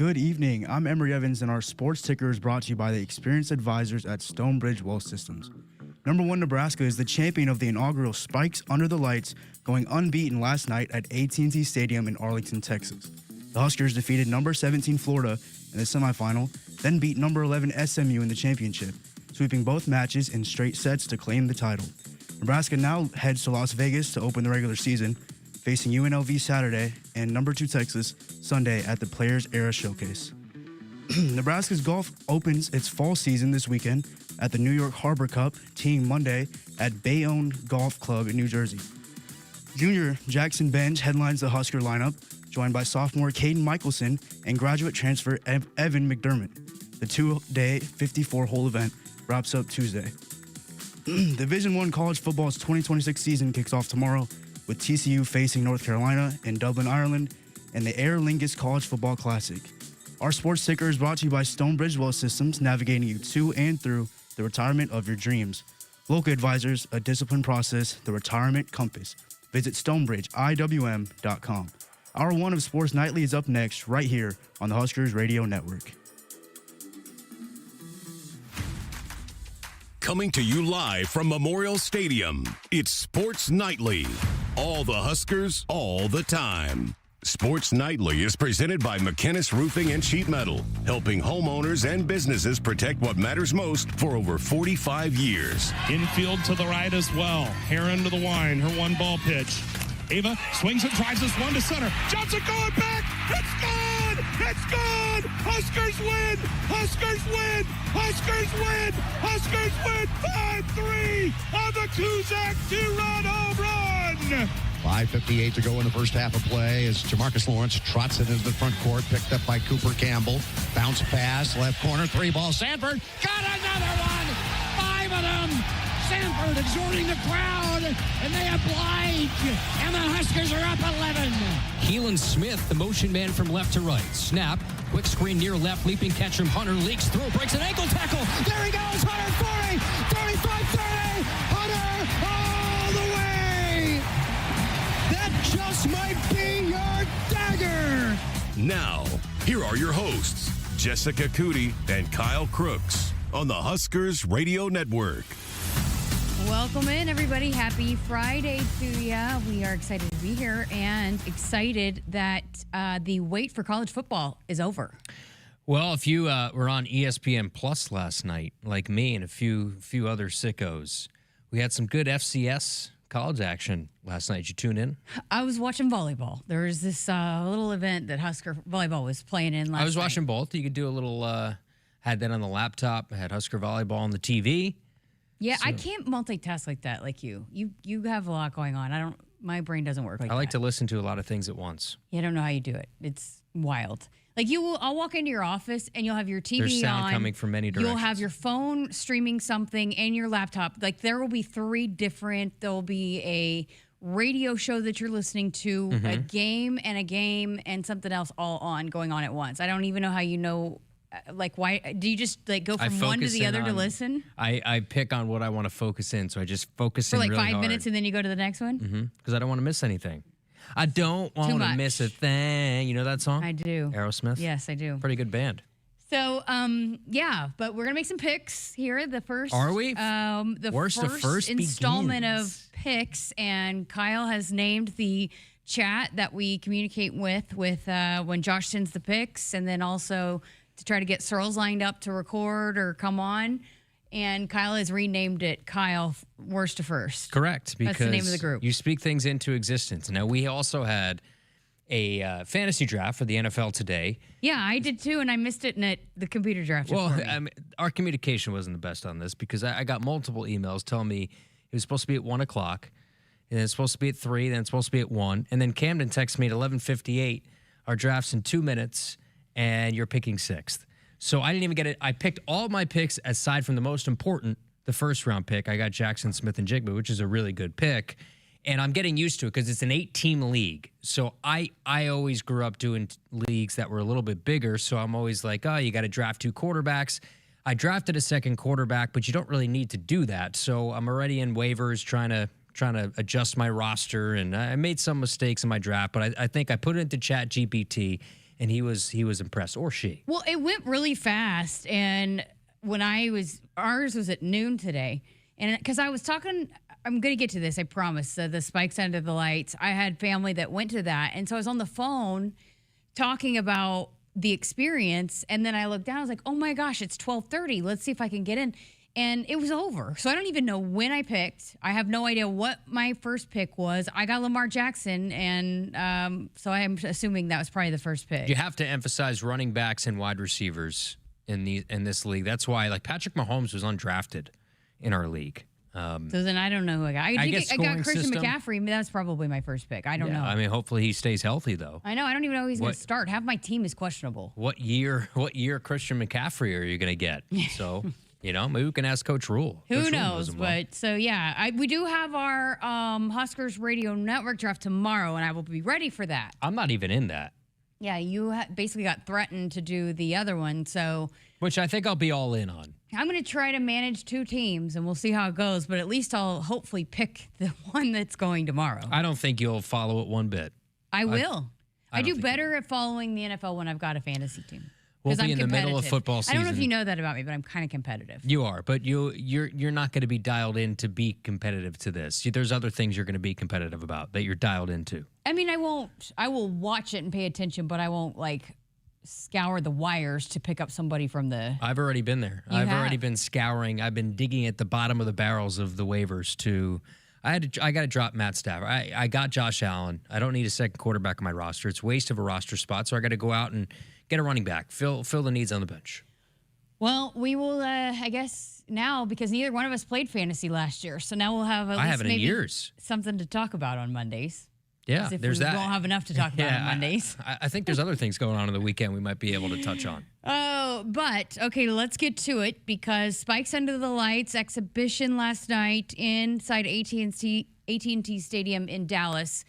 Good evening. I'm Emery Evans, and our sports ticker is brought to you by the experienced advisors at Stonebridge Wealth Systems. Number 1 Nebraska is the champion of the inaugural Spikes Under the Lights, going unbeaten last night at AT&T Stadium in Arlington, Texas. The Huskers defeated number 17 Florida in the semifinal, then beat number 11 SMU in the championship, sweeping both matches in straight sets to claim the title. Nebraska now heads to Las Vegas to open the regular season, facing UNLV Saturday and number 2 Texas Sunday at the Players Era Showcase. Nebraska's golf opens its fall season this weekend at the New York Harbor Cup, teeing Monday at Bayonne Golf Club in New Jersey. Junior Jackson Benj headlines the Husker lineup, joined by sophomore Caden Michelson and graduate transfer Evan McDermott. The two-day 54-hole event wraps up Tuesday. Division I college football's 2026 season kicks off tomorrow, with TCU facing North Carolina in Dublin, Ireland, and the Aer Lingus College Football Classic. Our sports ticker is brought to you by Stonebridge Wealth Systems, navigating you to and through the retirement of your dreams. Local advisors, a disciplined process, the retirement compass. Visit StonebridgeIWM.com. Hour 1 of Sports Nightly is up next, right here on the Huskers Radio Network. Coming to you live from Memorial Stadium, it's Sports Nightly. All the Huskers, all the time. Sports Nightly is presented by McKinnis Roofing and Sheet Metal, helping homeowners and businesses protect what matters most for over 45 years. Infield to the right as well. Heron to the wine, her one-ball pitch. Ava swings and drives this one to center. Johnson going back. It's good! It's good! Huskers win! Huskers win! Huskers win! Huskers win! 5-3 on the Kuzak two-run home run! 5:58 to go in the first half of play as Jamarcus Lawrence trots it into the front court, picked up by Cooper Campbell. Bounce pass, left corner, 3-ball. Sanford got another one! 5 of them! Sanford exhorting the crowd, and they oblige, and the Huskers are up 11. Keelan Smith, the motion man from left to right. Snap, quick screen near left, leaping catch from Hunter, leaks through, breaks an ankle tackle. There he goes, Hunter 40, 35-30, Hunter all the way. That just might be your dagger. Now, here are your hosts, Jessica Coody and Kyle Crooks on the Huskers Radio Network. Welcome in, everybody. Happy Friday to you. We are excited to be here and excited that the wait for college football is over. Well, if you were on ESPN Plus last night, like me and a few other sickos, we had some good FCS college action last night. Did you tune in? I was watching volleyball. There was this little event that Husker volleyball was playing in last night. I was watching both. You could do a little, had that on the laptop, had Husker volleyball on the TV. Yeah, so I can't multitask like that, like you. You have a lot going on. My brain doesn't work like that. I like to listen to a lot of things at once. Yeah, I don't know how you do it. It's wild. Like I'll walk into your office and you'll have your TV on. There's sound coming from many directions. You'll have your phone streaming something and your laptop. Like there will be 3 different. There'll be a radio show that you're listening to, a game and something else all going on at once. I don't even know how you know. Like, why do you just like go from one to the other to listen? I pick on what I want to focus in, so I just focus for in like really 5 hard. minutes and then you go to the next one? Because I don't want to miss anything. I don't want to miss a thing. You know that song? I do. Aerosmith? Yes, I do. Pretty good band. So, yeah, but we're going to make some picks here. The first. Are we? The first installment of picks, and Kyle has named the chat that we communicate with when Josh sends the picks, and then also to try to get Searles lined up to record or come on. And Kyle has renamed it Kyle Worst to First. Correct. Because that's the name of the group. You speak things into existence. Now, we also had a fantasy draft for the NFL today. Yeah, I did too, and I missed it in the computer draft. Well, our communication wasn't the best on this because I got multiple emails telling me it was supposed to be at 1 o'clock, and then it's supposed to be at 3, then it's supposed to be at 1. And then Camden texted me at 11:58, our draft's in 2 minutes, and you're picking 6th. So I didn't even get it. I picked all my picks aside from the most important, the first round pick. I got Jackson Smith and Jigba, which is a really good pick. And I'm getting used to it because it's an 8-team league. So I always grew up doing leagues that were a little bit bigger. So I'm always like, oh, you got to draft 2 quarterbacks. I drafted a second quarterback, but you don't really need to do that. So I'm already in waivers trying to adjust my roster. And I made some mistakes in my draft, but I think I put it into ChatGPT. and he was impressed, or she. Well, it went really fast, and when ours was at noon today, and because I was talking, I'm going to get to this, I promise, the Spikes Under the Lights. I had family that went to that, and so I was on the phone talking about the experience, and then I looked down, I was like, oh my gosh, it's 12:30. Let's see if I can get in. And it was over. So I don't even know when I picked. I have no idea what my first pick was. I got Lamar Jackson, and so I'm assuming that was probably the first pick. You have to emphasize running backs and wide receivers in this league. That's why, like, Patrick Mahomes was undrafted in our league. So then I don't know who I got. I got Christian McCaffrey. That's probably my first pick. I don't know. I mean, hopefully he stays healthy, though. I know. I don't even know who he's going to start. Half my team is questionable. What year Christian McCaffrey are you going to get? So, maybe we can ask Coach Rule. Who knows? But so, yeah, we do have our Huskers Radio Network draft tomorrow, and I will be ready for that. I'm not even in that. Yeah, you basically got threatened to do the other one, so. Which I think I'll be all in on. I'm going to try to manage 2 teams, and we'll see how it goes. But at least I'll hopefully pick the one that's going tomorrow. I don't think you'll follow it one bit. I will. I do better at following the NFL when I've got a fantasy team. We'll be in the middle of football season. I don't know if you know that about me, but I'm kind of competitive. You are, but you're not going to be dialed in to be competitive to this. There's other things you're going to be competitive about that you're dialed into. I mean, I will watch it and pay attention, but I won't scour the wires to pick up somebody from the. I've already been there. I've already been scouring. I've been digging at the bottom of the barrels of the waivers to. I got to drop Matt Stafford. I got Josh Allen. I don't need a second quarterback on my roster. It's a waste of a roster spot, so I got to go out and get a running back. Fill the needs on the bench. Well, we will, I guess, now, because neither one of us played fantasy last year, so now we'll have I haven't in years. Something to talk about on Mondays. Yeah, there's that. We won't have enough to talk about on Mondays. I think there's other things going on the weekend we might be able to touch on. Oh, but, okay, let's get to it, because Spikes Under the Lights exhibition last night inside AT&T Stadium in Dallas.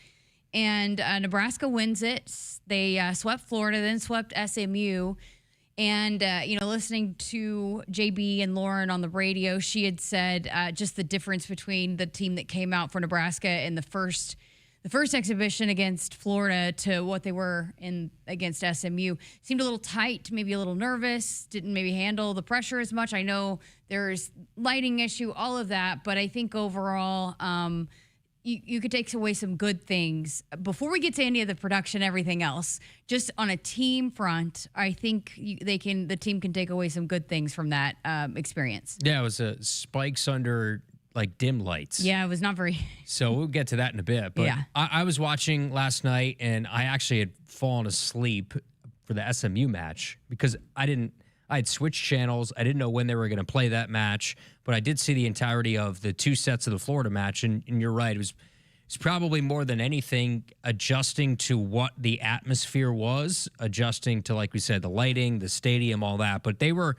And Nebraska wins it. They swept Florida, then swept SMU. And, listening to JB and Lauren on the radio, she had said just the difference between the team that came out for Nebraska in the first exhibition against Florida to what they were in against SMU. Seemed a little tight, maybe a little nervous, didn't maybe handle the pressure as much. I know there's lighting issue, all of that. But I think overall, you could take away some good things. Before we get to any of the production, everything else, just on a team front, I think the team can take away some good things from that experience. Yeah, it was Spikes under dim lights. Yeah, it was not very. So we'll get to that in a bit. But yeah. I was watching last night, and I actually had fallen asleep for the SMU match because I had switched channels. I didn't know when they were going to play that match, but I did see the entirety of the 2 sets of the Florida match, and you're right. It's probably more than anything adjusting to what the atmosphere was, adjusting to, like we said, the lighting, the stadium, all that. But there were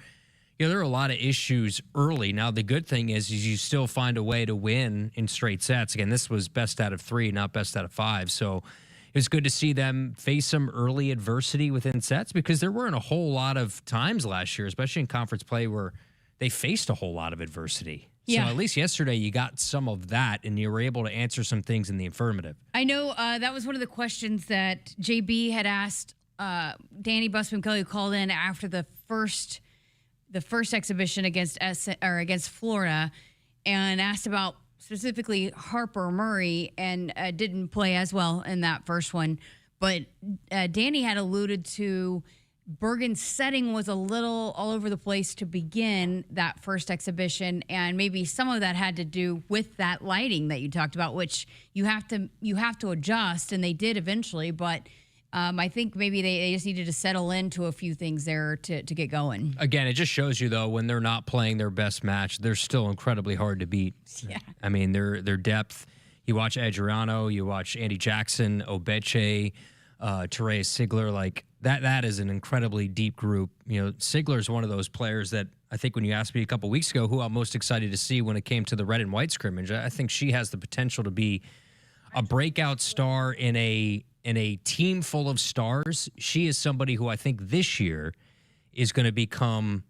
a lot of issues early. Now, the good thing is you still find a way to win in straight sets. Again, this was best out of 3, not best out of 5. So it was good to see them face some early adversity within sets, because there weren't a whole lot of times last year, especially in conference play, where they faced a whole lot of adversity. Yeah. So at least yesterday you got some of that, and you were able to answer some things in the affirmative. I know that was one of the questions that JB had asked Danny Busman-Kelly, who called in after the first exhibition against Florida, and asked about specifically Harper Murray, and didn't play as well in that first one. But Danny had alluded to Bergen's setting was a little all over the place to begin that first exhibition, and maybe some of that had to do with that lighting that you talked about, which you have to adjust, and they did eventually. But I think maybe they just needed to settle into a few things there to get going. Again, it just shows you, though, when they're not playing their best match, they're still incredibly hard to beat. Yeah. I mean, their depth. You watch Adriano, you watch Andy Jackson, Obeche, Therese Sigler, that is an incredibly deep group. Sigler is one of those players that I think when you asked me a couple weeks ago who I'm most excited to see when it came to the red and white scrimmage, I think she has the potential to be a breakout star in a team full of stars. She is somebody who I think this year is going to become,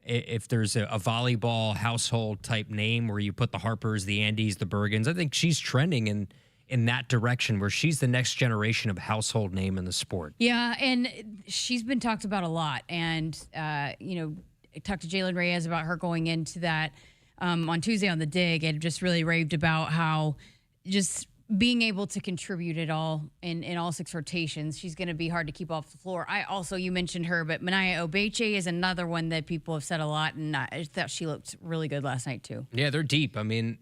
if there's a volleyball household type name where you put the Harpers, the Andys, the Bergens, I think she's trending in in that direction where she's the next generation of household name in the sport. Yeah, and she's been talked about a lot. And, I talked to Jalen Reyes about her going into that on Tuesday on The Dig, and just really raved about how just being able to contribute at all in all 6 rotations. She's going to be hard to keep off the floor. You mentioned her, but Mania Obeche is another one that people have said a lot, and I thought she looked really good last night too. Yeah, they're deep. I mean,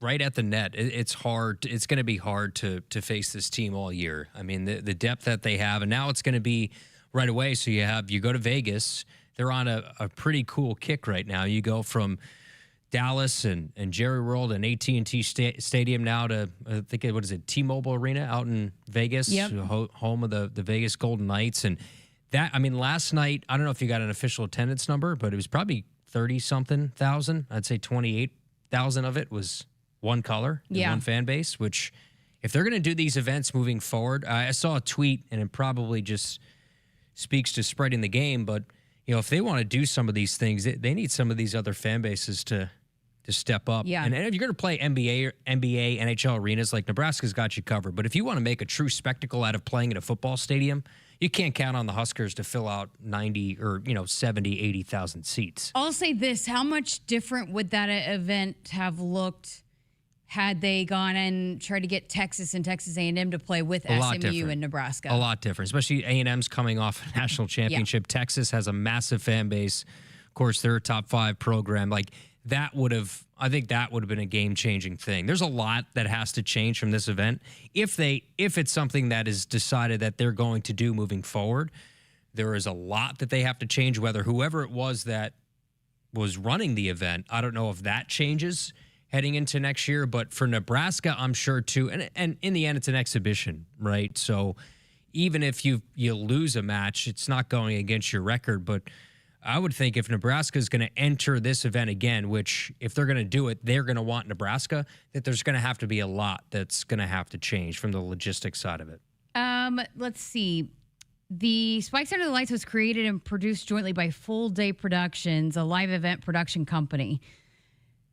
right at the net, it's hard. It's going to be hard to face this team all year. I mean, the depth that they have, and now it's going to be right away. So you go to Vegas. They're on a pretty cool kick right now. You go from Dallas and Jerry World and AT&T Stadium now to, I think, T-Mobile Arena out in Vegas, home of the Vegas Golden Knights. And that, I mean, last night, I don't know if you got an official attendance number, but it was probably 30-something thousand. I'd say 28,000 of it was one color, one fan base, which if they're going to do these events moving forward, I saw a tweet, and it probably just speaks to spreading the game, but if they want to do some of these things, they need some of these other fan bases to step up. Yeah. And if you're going to play NBA, NHL arenas, like Nebraska's got you covered. But if you want to make a true spectacle out of playing at a football stadium, you can't count on the Huskers to fill out 90 or 70, 80,000 seats. I'll say this: how much different would that event have looked had they gone and tried to get Texas and Texas A&M to play with SMU and Nebraska? A lot different, especially A&M's coming off a national championship. Yeah. Texas has a massive fan base. Of course, they're a top 5 program. I think that would have been a game-changing thing. There's a lot that has to change from this event. If it's something that is decided that they're going to do moving forward, there is a lot that they have to change, whether whoever it was that was running the event, I don't know if that changes heading into next year, but for Nebraska, I'm sure too. And in the end, it's an exhibition, right? So even if you lose a match, it's not going against your record. But I would think if Nebraska is going to enter this event again, which if they're going to do it, they're going to want Nebraska, that there's going to have to be a lot that's going to have to change from the logistics side of it. Let's see. The Spikes Under the Lights was created and produced jointly by Full Day Productions, a live event production company.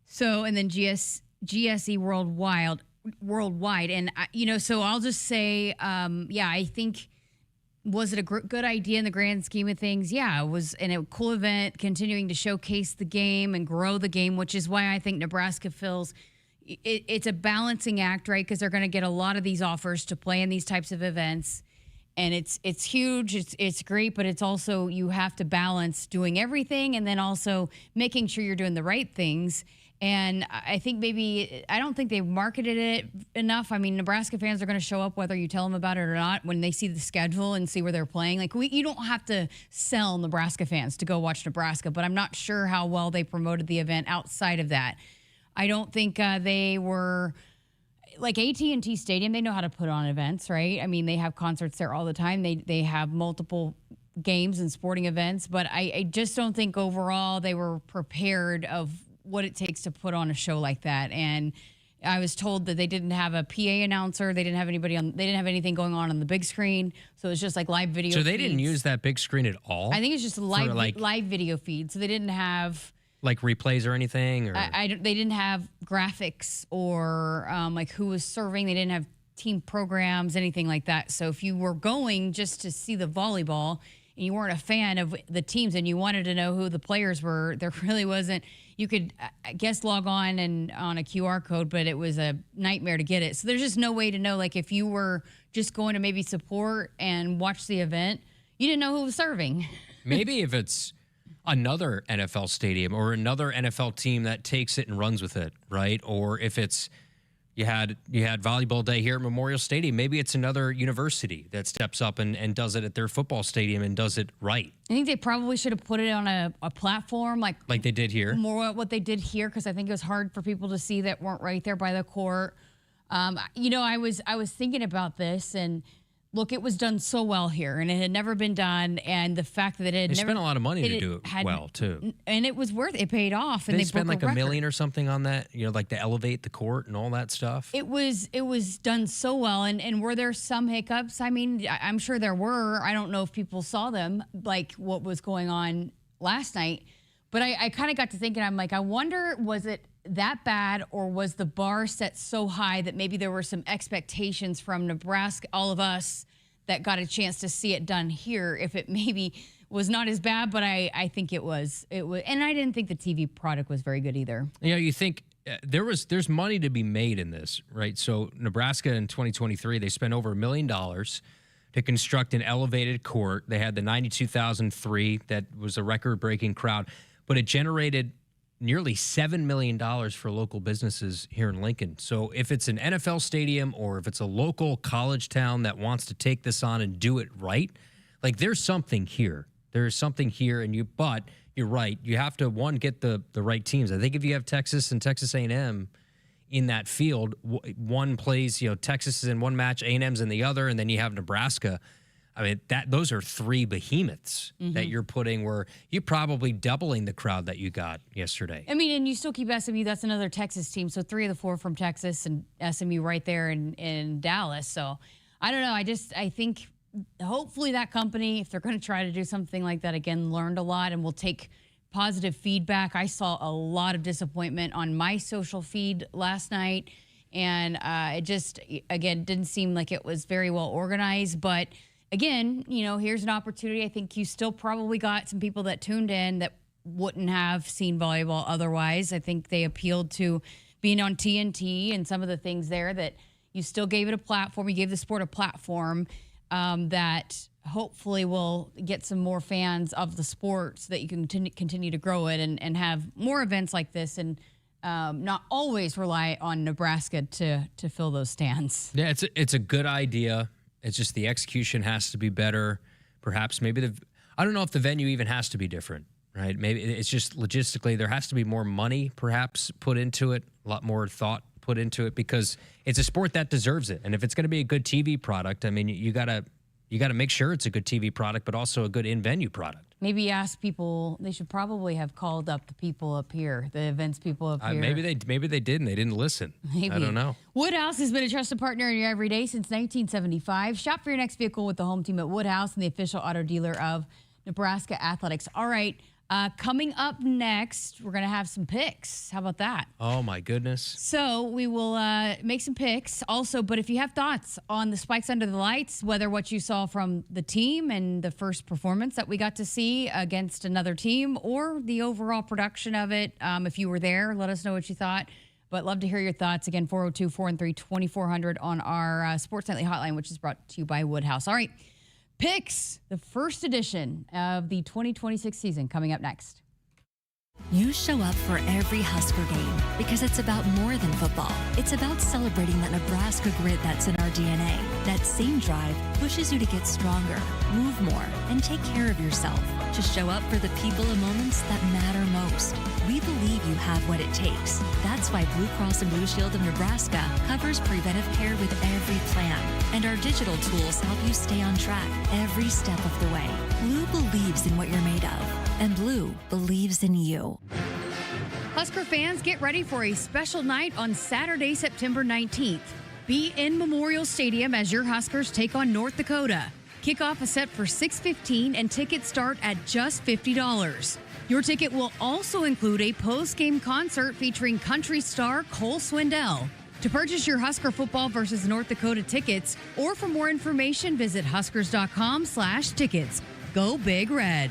So, and then GSE worldwide. And, so I'll just say, I think, was it a good idea in the grand scheme of things? Yeah, it was a cool event, continuing to showcase the game and grow the game, which is why I think Nebraska feels it's a balancing act, right? Because they're going to get a lot of these offers to play in these types of events. And it's huge, it's great, but it's also, you have to balance doing everything and then also making sure you're doing the right things. And I think I don't think they've marketed it enough. I mean, Nebraska fans are going to show up whether you tell them about it or not when they see the schedule and see where they're playing. You don't have to sell Nebraska fans to go watch Nebraska, but I'm not sure how well they promoted the event outside of that. I don't think they were like AT&T Stadium. They know how to put on events, right? I mean, they have concerts there all the time. They have multiple games and sporting events, but I just don't think overall they were prepared of what it takes to put on a show like that. And I was told that they didn't have a PA announcer. They didn't have anybody on. They didn't have anything going on the big screen. So it was just like live video. So they didn't use that big screen at all? I think it's just live video feed. So they didn't have like replays or anything. Or they didn't have graphics or who was serving. They didn't have team programs, anything like that. So if you were going just to see the volleyball and you weren't a fan of the teams and you wanted to know who the players were, there really wasn't. You could, I guess, log on and on a QR code, but it was a nightmare to get it. So there's just no way to know. If you were just going to maybe support and watch the event, you didn't know who was serving. Maybe if it's another NFL stadium or another NFL team that takes it and runs with it, right? Or if it's you had volleyball day here at Memorial Stadium. Maybe it's another university that steps up and does it at their football stadium and does it right. I think they probably should have put it on a platform like they did here. More what they did here, because I think it was hard for people to see that weren't right there by the court. I was thinking about this, and look, it was done so well here, and it had never been done. And the fact that they spent a lot of money to do it well too, and it was worth it. It paid off. And they spent like $1 million or something on that. To elevate the court and all that stuff. It was done so well. And were there some hiccups? I mean, I'm sure there were. I don't know if people saw them, like what was going on last night. But I kind of got to thinking. I'm like, I wonder, was it that bad, or was the bar set so high that maybe there were some expectations from Nebraska, all of us that got a chance to see it done here, if it maybe was not as bad, but I think it was, and I didn't think the TV product was very good either. You think there's money to be made in this, right? So Nebraska in 2023, they spent over $1 million to construct an elevated court. They had the 92,003 that was a record-breaking crowd, but it generated nearly $7 million for local businesses here in Lincoln. So if it's an NFL stadium or if it's a local college town that wants to take this on and do it right, like there's something here. There's something here, but you're right. You have to, one, get the right teams. I think if you have Texas and Texas A&M in that field, one plays, Texas is in one match, A&M's in the other, and then you have Nebraska. I mean, those are three behemoths that you're putting where you're probably doubling the crowd that you got yesterday. I mean, and you still keep SMU. That's another Texas team. So 3 of the 4 from Texas and SMU right there in Dallas. So I don't know. I think hopefully that company, if they're going to try to do something like that again, learned a lot and will take positive feedback. I saw a lot of disappointment on my social feed last night. And it just, again, didn't seem like it was very well organized. But again, here's an opportunity. I think you still probably got some people that tuned in that wouldn't have seen volleyball otherwise. I think they appealed to being on TNT and some of the things there that you still gave it a platform. You gave the sport a platform that hopefully will get some more fans of the sport so that you can continue to grow it and have more events like this and not always rely on Nebraska to fill those stands. Yeah, it's a good idea. It's just the execution has to be better. Perhaps maybe I don't know if the venue even has to be different, right? Maybe it's just logistically there has to be more money perhaps put into it, a lot more thought put into it because it's a sport that deserves it. And if it's going to be a good TV product, I mean, you got to make sure it's a good TV product, but also a good in-venue product. Maybe ask people, they should probably have called up the people up here, the events people up here. Maybe they didn't. They didn't listen. Maybe. I don't know. Woodhouse has been a trusted partner in your everyday since 1975. Shop for your next vehicle with the home team at Woodhouse and the official auto dealer of Nebraska Athletics. All right. Coming up next, we're going to have some picks. How about that? Oh, my goodness. So we will make some picks also, but if you have thoughts on the Spikes Under the Lights, whether what you saw from the team and the first performance that we got to see against another team or the overall production of it, if you were there, let us know what you thought. But love to hear your thoughts. Again, 402-413-2400 on our Sports Nightly hotline, which is brought to you by Woodhouse. All right. Picks, the first edition of the 2026 season coming up next. You show up for every Husker game because it's about more than football. It's about celebrating that Nebraska grit that's in our DNA. That same drive pushes you to get stronger, move more, and take care of yourself. To show up for the people and moments that matter most. We believe you have what it takes. That's why Blue Cross and Blue Shield of Nebraska covers preventive care with every plan. And our digital tools help you stay on track every step of the way. Blue believes in what you're made of. And Blue believes in you. Husker fans, get ready for a special night on Saturday, September 19th. Be in Memorial Stadium as your Huskers take on North Dakota. Kickoff is set for 6:15 and tickets start at just $50. Your ticket will also include a post-game concert featuring country star Cole Swindell. To purchase your Husker football versus North Dakota tickets or for more information, visit huskers.com/tickets. Go Big Red.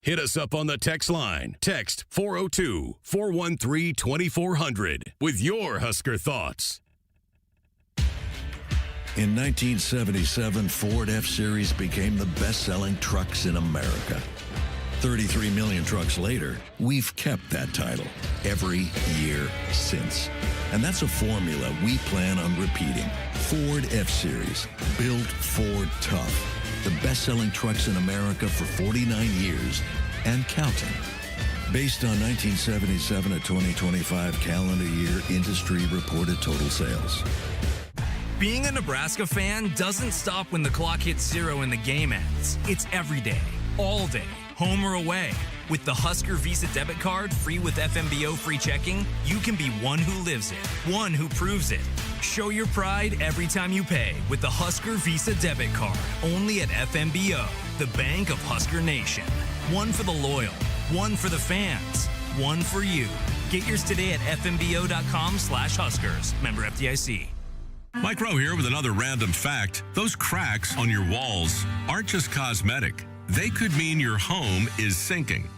Hit us up on the text line. Text 402-413-2400 with your Husker thoughts. In 1977, Ford F-Series became the best-selling trucks in America. 33 million trucks later, we've kept that title every year since. And that's a formula we plan on repeating. Ford F-Series, built Ford tough. The best-selling trucks in America for 49 years and counting. Based on 1977 to 2025 calendar year industry reported total sales. Being a Nebraska fan doesn't stop when the clock hits 0 and the game ends. It's every day, all day, home or away. With the Husker Visa debit card, free with FMBO free checking, you can be one who lives it, one who proves it. Show your pride every time you pay with the Husker Visa debit card, only at FMBO, the bank of Husker Nation. One for the loyal, one for the fans, one for you. Get yours today at fmbo.com/Huskers. Member FDIC. Mike Rowe here with another random fact. Those cracks on your walls aren't just cosmetic. They could mean your home is sinking.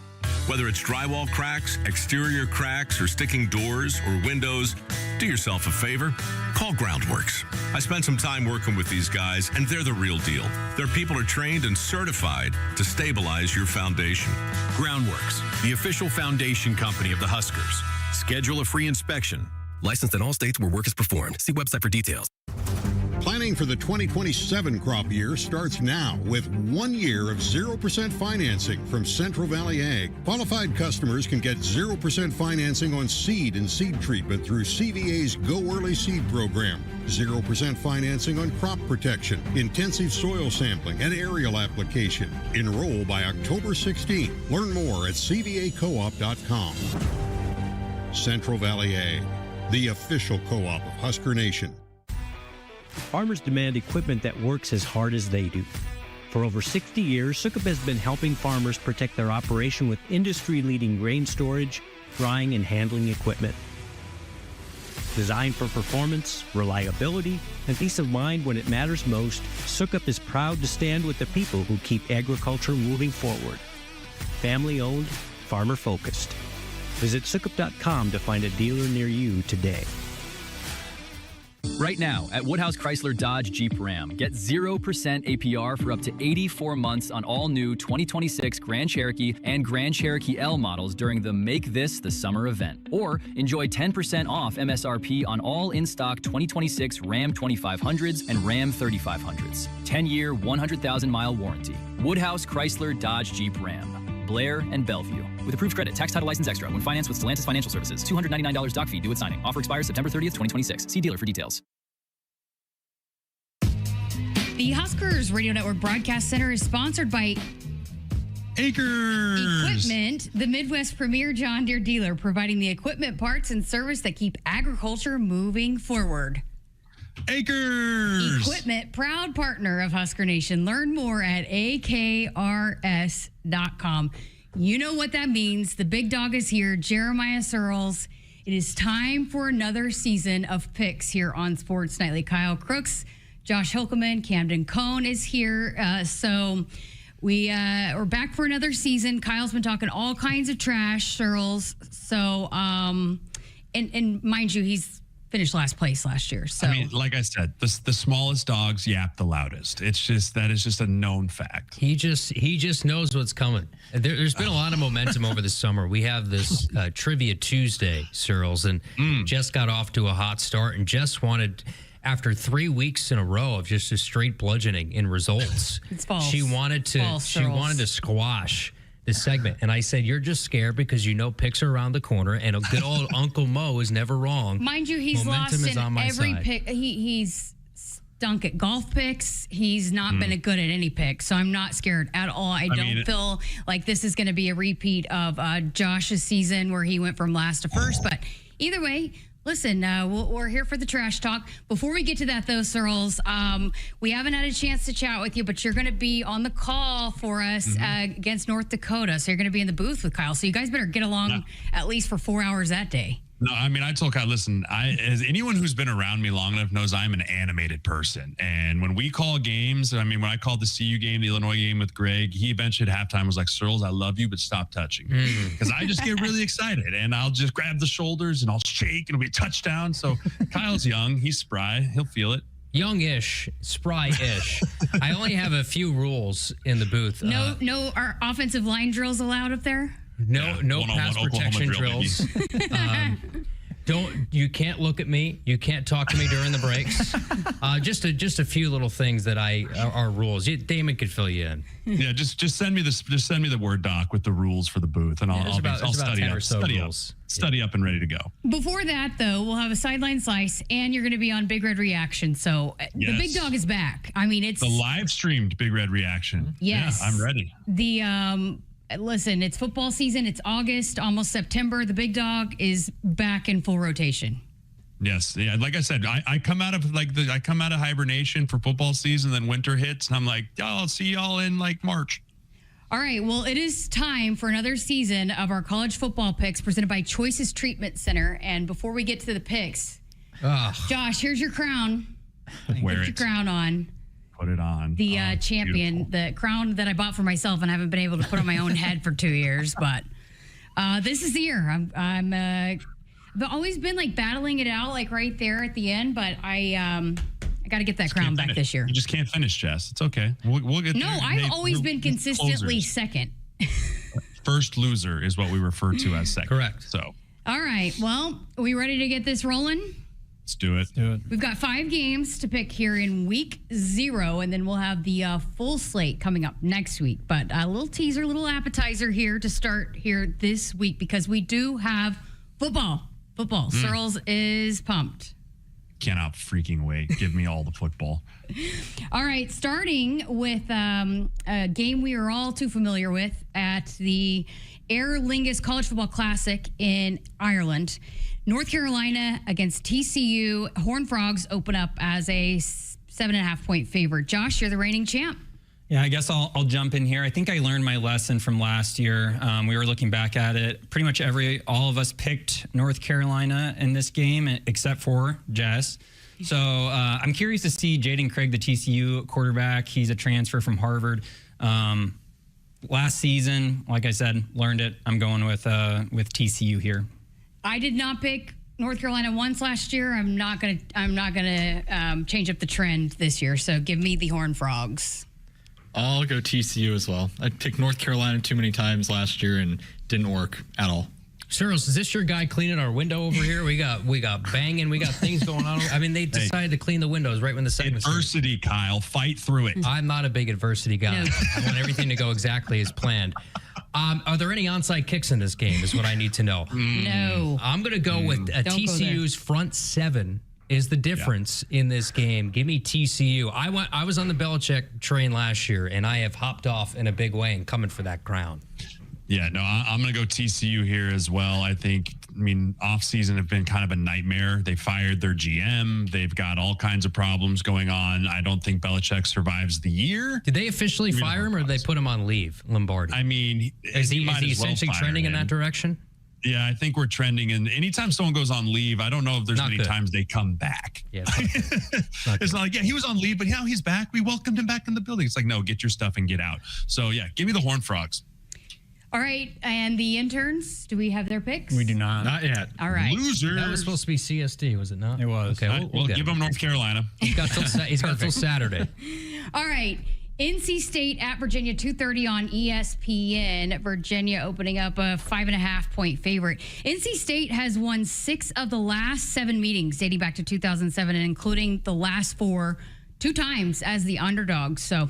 Whether it's drywall cracks, exterior cracks, or sticking doors or windows, do yourself a favor. Call Groundworks. I spent some time working with these guys, and they're the real deal. Their people are trained and certified to stabilize your foundation. Groundworks, the official foundation company of the Huskers. Schedule a free inspection. Licensed in all states where work is performed. See website for details. Planning for the 2027 crop year starts now with 1 year of 0% financing from Central Valley Ag. Qualified customers can get 0% financing on seed and seed treatment through CVA's Go Early Seed program. 0% financing on crop protection, intensive soil sampling, and aerial application. Enroll by October 16th. Learn more at cvacoop.com. Central Valley Ag, the official co-op of Husker Nation. Farmers demand equipment that works as hard as they do. For over 60 years, Sukup has been helping farmers protect their operation with industry-leading grain storage, drying, and handling equipment. Designed for performance, reliability, and peace of mind when it matters most, Sukup is proud to stand with the people who keep agriculture moving forward. Family-owned, farmer-focused. Visit Sukup.com to find a dealer near you today. Right now at Woodhouse Chrysler Dodge Jeep Ram, get 0% APR for up to 84 months on all new 2026 Grand Cherokee and Grand Cherokee L models during the Make This the Summer event. Or enjoy 10% off MSRP on all in-stock 2026 Ram 2500s and Ram 3500s. 10-year, 100,000-mile warranty. Woodhouse Chrysler Dodge Jeep Ram. Blair and Bellevue. With approved credit, tax title license extra when financed with Stellantis Financial Services. $299 doc fee due at signing. Offer expires September 30th, 2026. See dealer for details. The Huskers Radio Network Broadcast Center is sponsored by Akrs Equipment, the Midwest premier John Deere dealer, providing the equipment, parts, and service that keep agriculture moving forward. Akrs Equipment, proud partner of Husker Nation. Learn more at akrs.com. You know what that means. The big dog is here, Jeremiah Searles. It is time for another season of picks here on Sports Nightly. Kyle Crooks, Josh Hilkeman, Camden Cohn is here. So we're back for another season. Kyle's been talking all kinds of trash, Searles. So, and mind you, he's finished last place last year. So I mean, like I said, the smallest dogs yap the loudest. That is just a known fact. He just knows what's coming. There's been a lot of momentum over the summer. We have this Trivia Tuesday, Searles, and Jess got off to a hot start, and Jess wanted, after 3 weeks in a row of just a straight bludgeoning in results, it's false. She wanted to squash this segment. And I said, you're just scared because you know picks are around the corner, and a good old Uncle Mo is never wrong. Mind you, he's Momentum lost in every side. pick. He's stunk at golf picks. He's not been good at any pick. So I'm not scared at all. I don't feel like this is going to be a repeat of Josh's season where he went from last to first. But either way, listen, we're here for the trash talk. Before we get to that, though, Searles, we haven't had a chance to chat with you, but you're going to be on the call for us against North Dakota. So you're going to be in the booth with Kyle. So you guys better get along at least for 4 hours that day. No, I mean, I told Kyle, listen, as anyone who's been around me long enough knows I'm an animated person. And when we call games, I mean, when I called the CU game, the Illinois game with Greg, he eventually at halftime was like, Searles, I love you, but stop touching me. Because I just get really excited, and I'll just grab the shoulders and I'll shake, and it'll be a touchdown. So Kyle's young. He's spry. He'll feel it. Youngish, spry-ish. I only have a few rules in the booth. No, are offensive line drills allowed up there? No pass protection drills. You can't look at me. You can't talk to me during the breaks. Just a few little things that are rules. Damon could fill you in. Yeah, just send me the Word doc with the rules for the booth, and I'll study up and ready to go. Before that, though, we'll have a sideline slice, and you're going to be on Big Red Reaction. So the big dog is back. I mean, it's the live streamed Big Red Reaction. Yes, yeah, I'm ready. Listen, it's football season. It's August, almost September. The big dog is back in full rotation. Yes, yeah. Like I said, I come out of hibernation for football season, then winter hits, and I'm like, I'll see y'all in like March. All right, well, it is time for another season of our college football picks presented by Choices Treatment Center. And before we get to the picks, Josh, here's your crown. Put your crown on. Put it on. The champion, the crown that I bought for myself and haven't been able to put on my own head for 2 years. But this is the year. I've always been like battling it out, like right there at the end. But I got to get that crown back this year. You just can't finish, Jess. It's okay. We'll get there. No, I've always been consistently second. First loser is what we refer to as second. Correct. So. All right. Well, are we ready to get this rolling? Let's do it. We've got 5 games to pick here in week 0, and then we'll have the full slate coming up next week. But a little teaser, little appetizer here to start here this week because we do have football. Searles is pumped. Cannot freaking wait. Give me all the football. All right, starting with a game we are all too familiar with at the Aer Lingus College Football Classic in Ireland. North Carolina against TCU. Horned Frogs open up as a 7.5-point favorite. Josh, you're the reigning champ. Yeah, I guess I'll jump in here. I think I learned my lesson from last year. We were looking back at it. Pretty much all of us picked North Carolina in this game, except for Jess. So I'm curious to see Jaden Craig, the TCU quarterback. He's a transfer from Harvard. Last season, like I said, learned it. I'm going with TCU here. I did not pick North Carolina once last year. I'm not gonna change up the trend this year. So give me the Horned Frogs. I'll go TCU as well. I picked North Carolina too many times last year and didn't work at all. Searles, is this your guy cleaning our window over here? We got banging, we got things going on. I mean, they decided to clean the windows right when the segment started. Adversity, Kyle. Fight through it. I'm not a big adversity guy. No. I want everything to go exactly as planned. Are there any onside kicks in this game is what I need to know. No. I'm going to go with TCU's front 7 is the difference in this game. Give me TCU. I was on the Belichick train last year, and I have hopped off in a big way and coming for that crown. Yeah, no, I'm going to go TCU here as well. I mean, off-season have been kind of a nightmare. They fired their GM. They've got all kinds of problems going on. I don't think Belichick survives the year. Did they officially fire him, or did they put him on leave, Lombardi? I mean, is he essentially trending in that direction? Yeah, I think we're trending. And anytime someone goes on leave, I don't know if there's many times they come back. Yeah, it's not like, yeah, he was on leave, but now he's back. We welcomed him back in the building. It's like, no, get your stuff and get out. So, yeah, give me the Horned Frogs. All right, and the interns, do we have their picks? We do not. Not yet. All right. Losers. That was supposed to be CSD, was it not? It was. Okay, we'll give him North Carolina. He's got till Saturday. All right. NC State at Virginia, 2:30 on ESPN. Virginia opening up a 5.5-point favorite. NC State has won 6 of the last 7 meetings dating back to 2007, and including the last 4 2 times as the underdog. So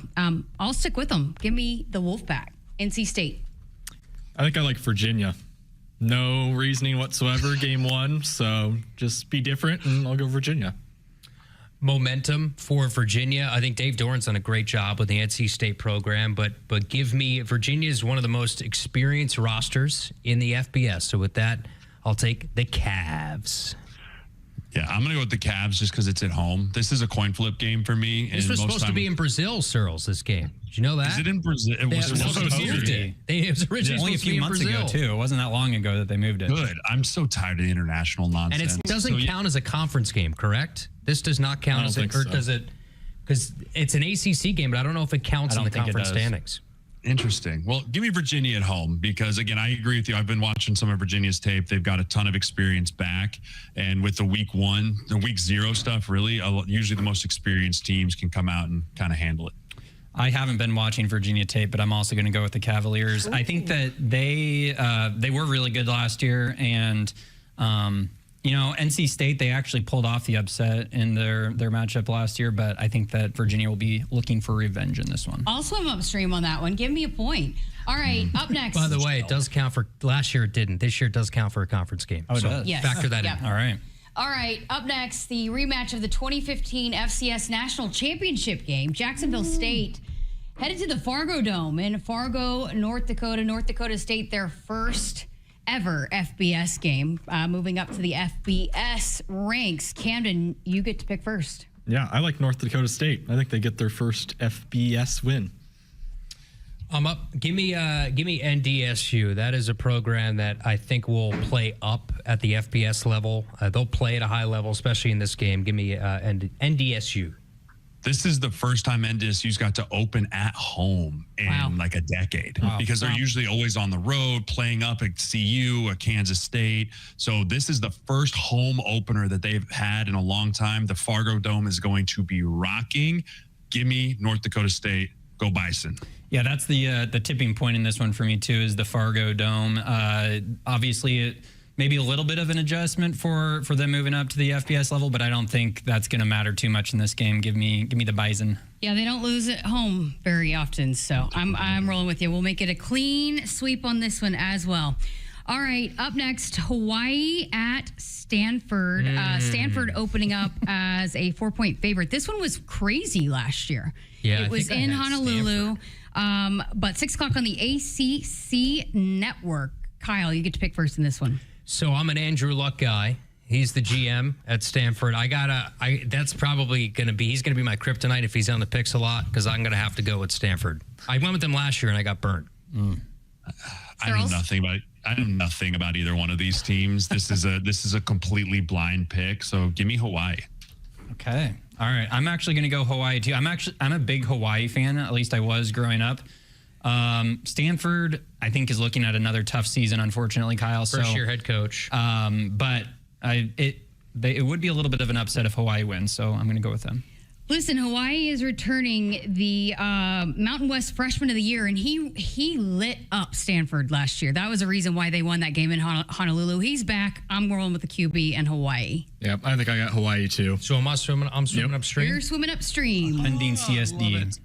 I'll stick with them. Give me the Wolfpack. NC State. I think I like Virginia. No reasoning whatsoever, game 1. So just be different, and I'll go Virginia. Momentum for Virginia. I think Dave Doran's done a great job with the NC State program, but give me Virginia is one of the most experienced rosters in the FBS. So with that, I'll take the Cavs. Yeah, I'm going to go with the Cavs just because it's at home. This is a coin flip game for me. This was supposed to be in Brazil, Searles, this game. Did you know that? Is it in Brazil? It was supposed to be. It was originally only a few months ago, too. It wasn't that long ago that they moved it. Good. I'm so tired of the international nonsense. And it doesn't count as a conference game, correct? This does not count as it, or does it? Because it's an ACC game, but I don't know if it counts in the conference standings. Interesting. Well, give me Virginia at home because, again, I agree with you. I've been watching some of Virginia's tape. They've got a ton of experience back. And with the week 0 stuff, really, usually the most experienced teams can come out and kind of handle it. I haven't been watching Virginia tape, but I'm also going to go with the Cavaliers. Ooh. I think that they were really good last year, and NC State, they actually pulled off the upset in their matchup last year, but I think that Virginia will be looking for revenge in this one. I'll swim upstream on that one. Give me a point. All right, up next. By the way, it does count for last year. It didn't. This year it does count for a conference game. Oh, it does. Yes. Factor that in. All right. All right, up next, the rematch of the 2015 FCS National Championship game. Jacksonville State headed to the Fargo Dome in Fargo, North Dakota. North Dakota State, their first ever FBS game, moving up to the FBS ranks. Camden, you get to pick first. Yeah, I like North Dakota State. I think they get their first FBS win. I'm up. Give me NDSU. That is a program that I think will play up at the FBS level. They'll play at a high level, especially in this game. Give me NDSU. This is the first time NDSU's got to open at home in like a decade because they're usually always on the road playing up at CU, at Kansas State. So this is the first home opener that they've had in a long time. The Fargo Dome is going to be rocking. Give me North Dakota State. Go Bison. Yeah, that's the tipping point in this one for me too, is the Fargo Dome. Obviously, maybe a little bit of an adjustment for them moving up to the FBS level, but I don't think that's going to matter too much in this game. Give me the Bison. Yeah, they don't lose at home very often, so I'm rolling with you. We'll make it a clean sweep on this one as well. All right, up next, Hawaii at Stanford. Stanford opening up as a 4-point favorite. This one was crazy last year. Yeah, it was in Honolulu, but 6 o'clock on the ACC network. Kyle, you get to pick first in this one. So I'm an Andrew Luck guy. He's the GM at Stanford. That's probably going to be, he's going to be my kryptonite if he's on the picks a lot, because I'm going to have to go with Stanford. I went with them last year and I got burnt. I know nothing about either one of these teams. This is a completely blind pick. So give me Hawaii. Okay. All right. I'm actually going to go Hawaii too. I'm a big Hawaii fan. At least I was growing up. Stanford, I think, is looking at another tough season, unfortunately, Kyle. First year head coach. But it would be a little bit of an upset if Hawaii wins. So I'm going to go with them. Listen, Hawaii is returning the Mountain West Freshman of the Year, and he lit up Stanford last year. That was the reason why they won that game in Honolulu. He's back. I'm rolling with the QB and Hawaii. Yep, I think I got Hawaii too. So I'm swimming upstream? You're swimming upstream. Pending CSD.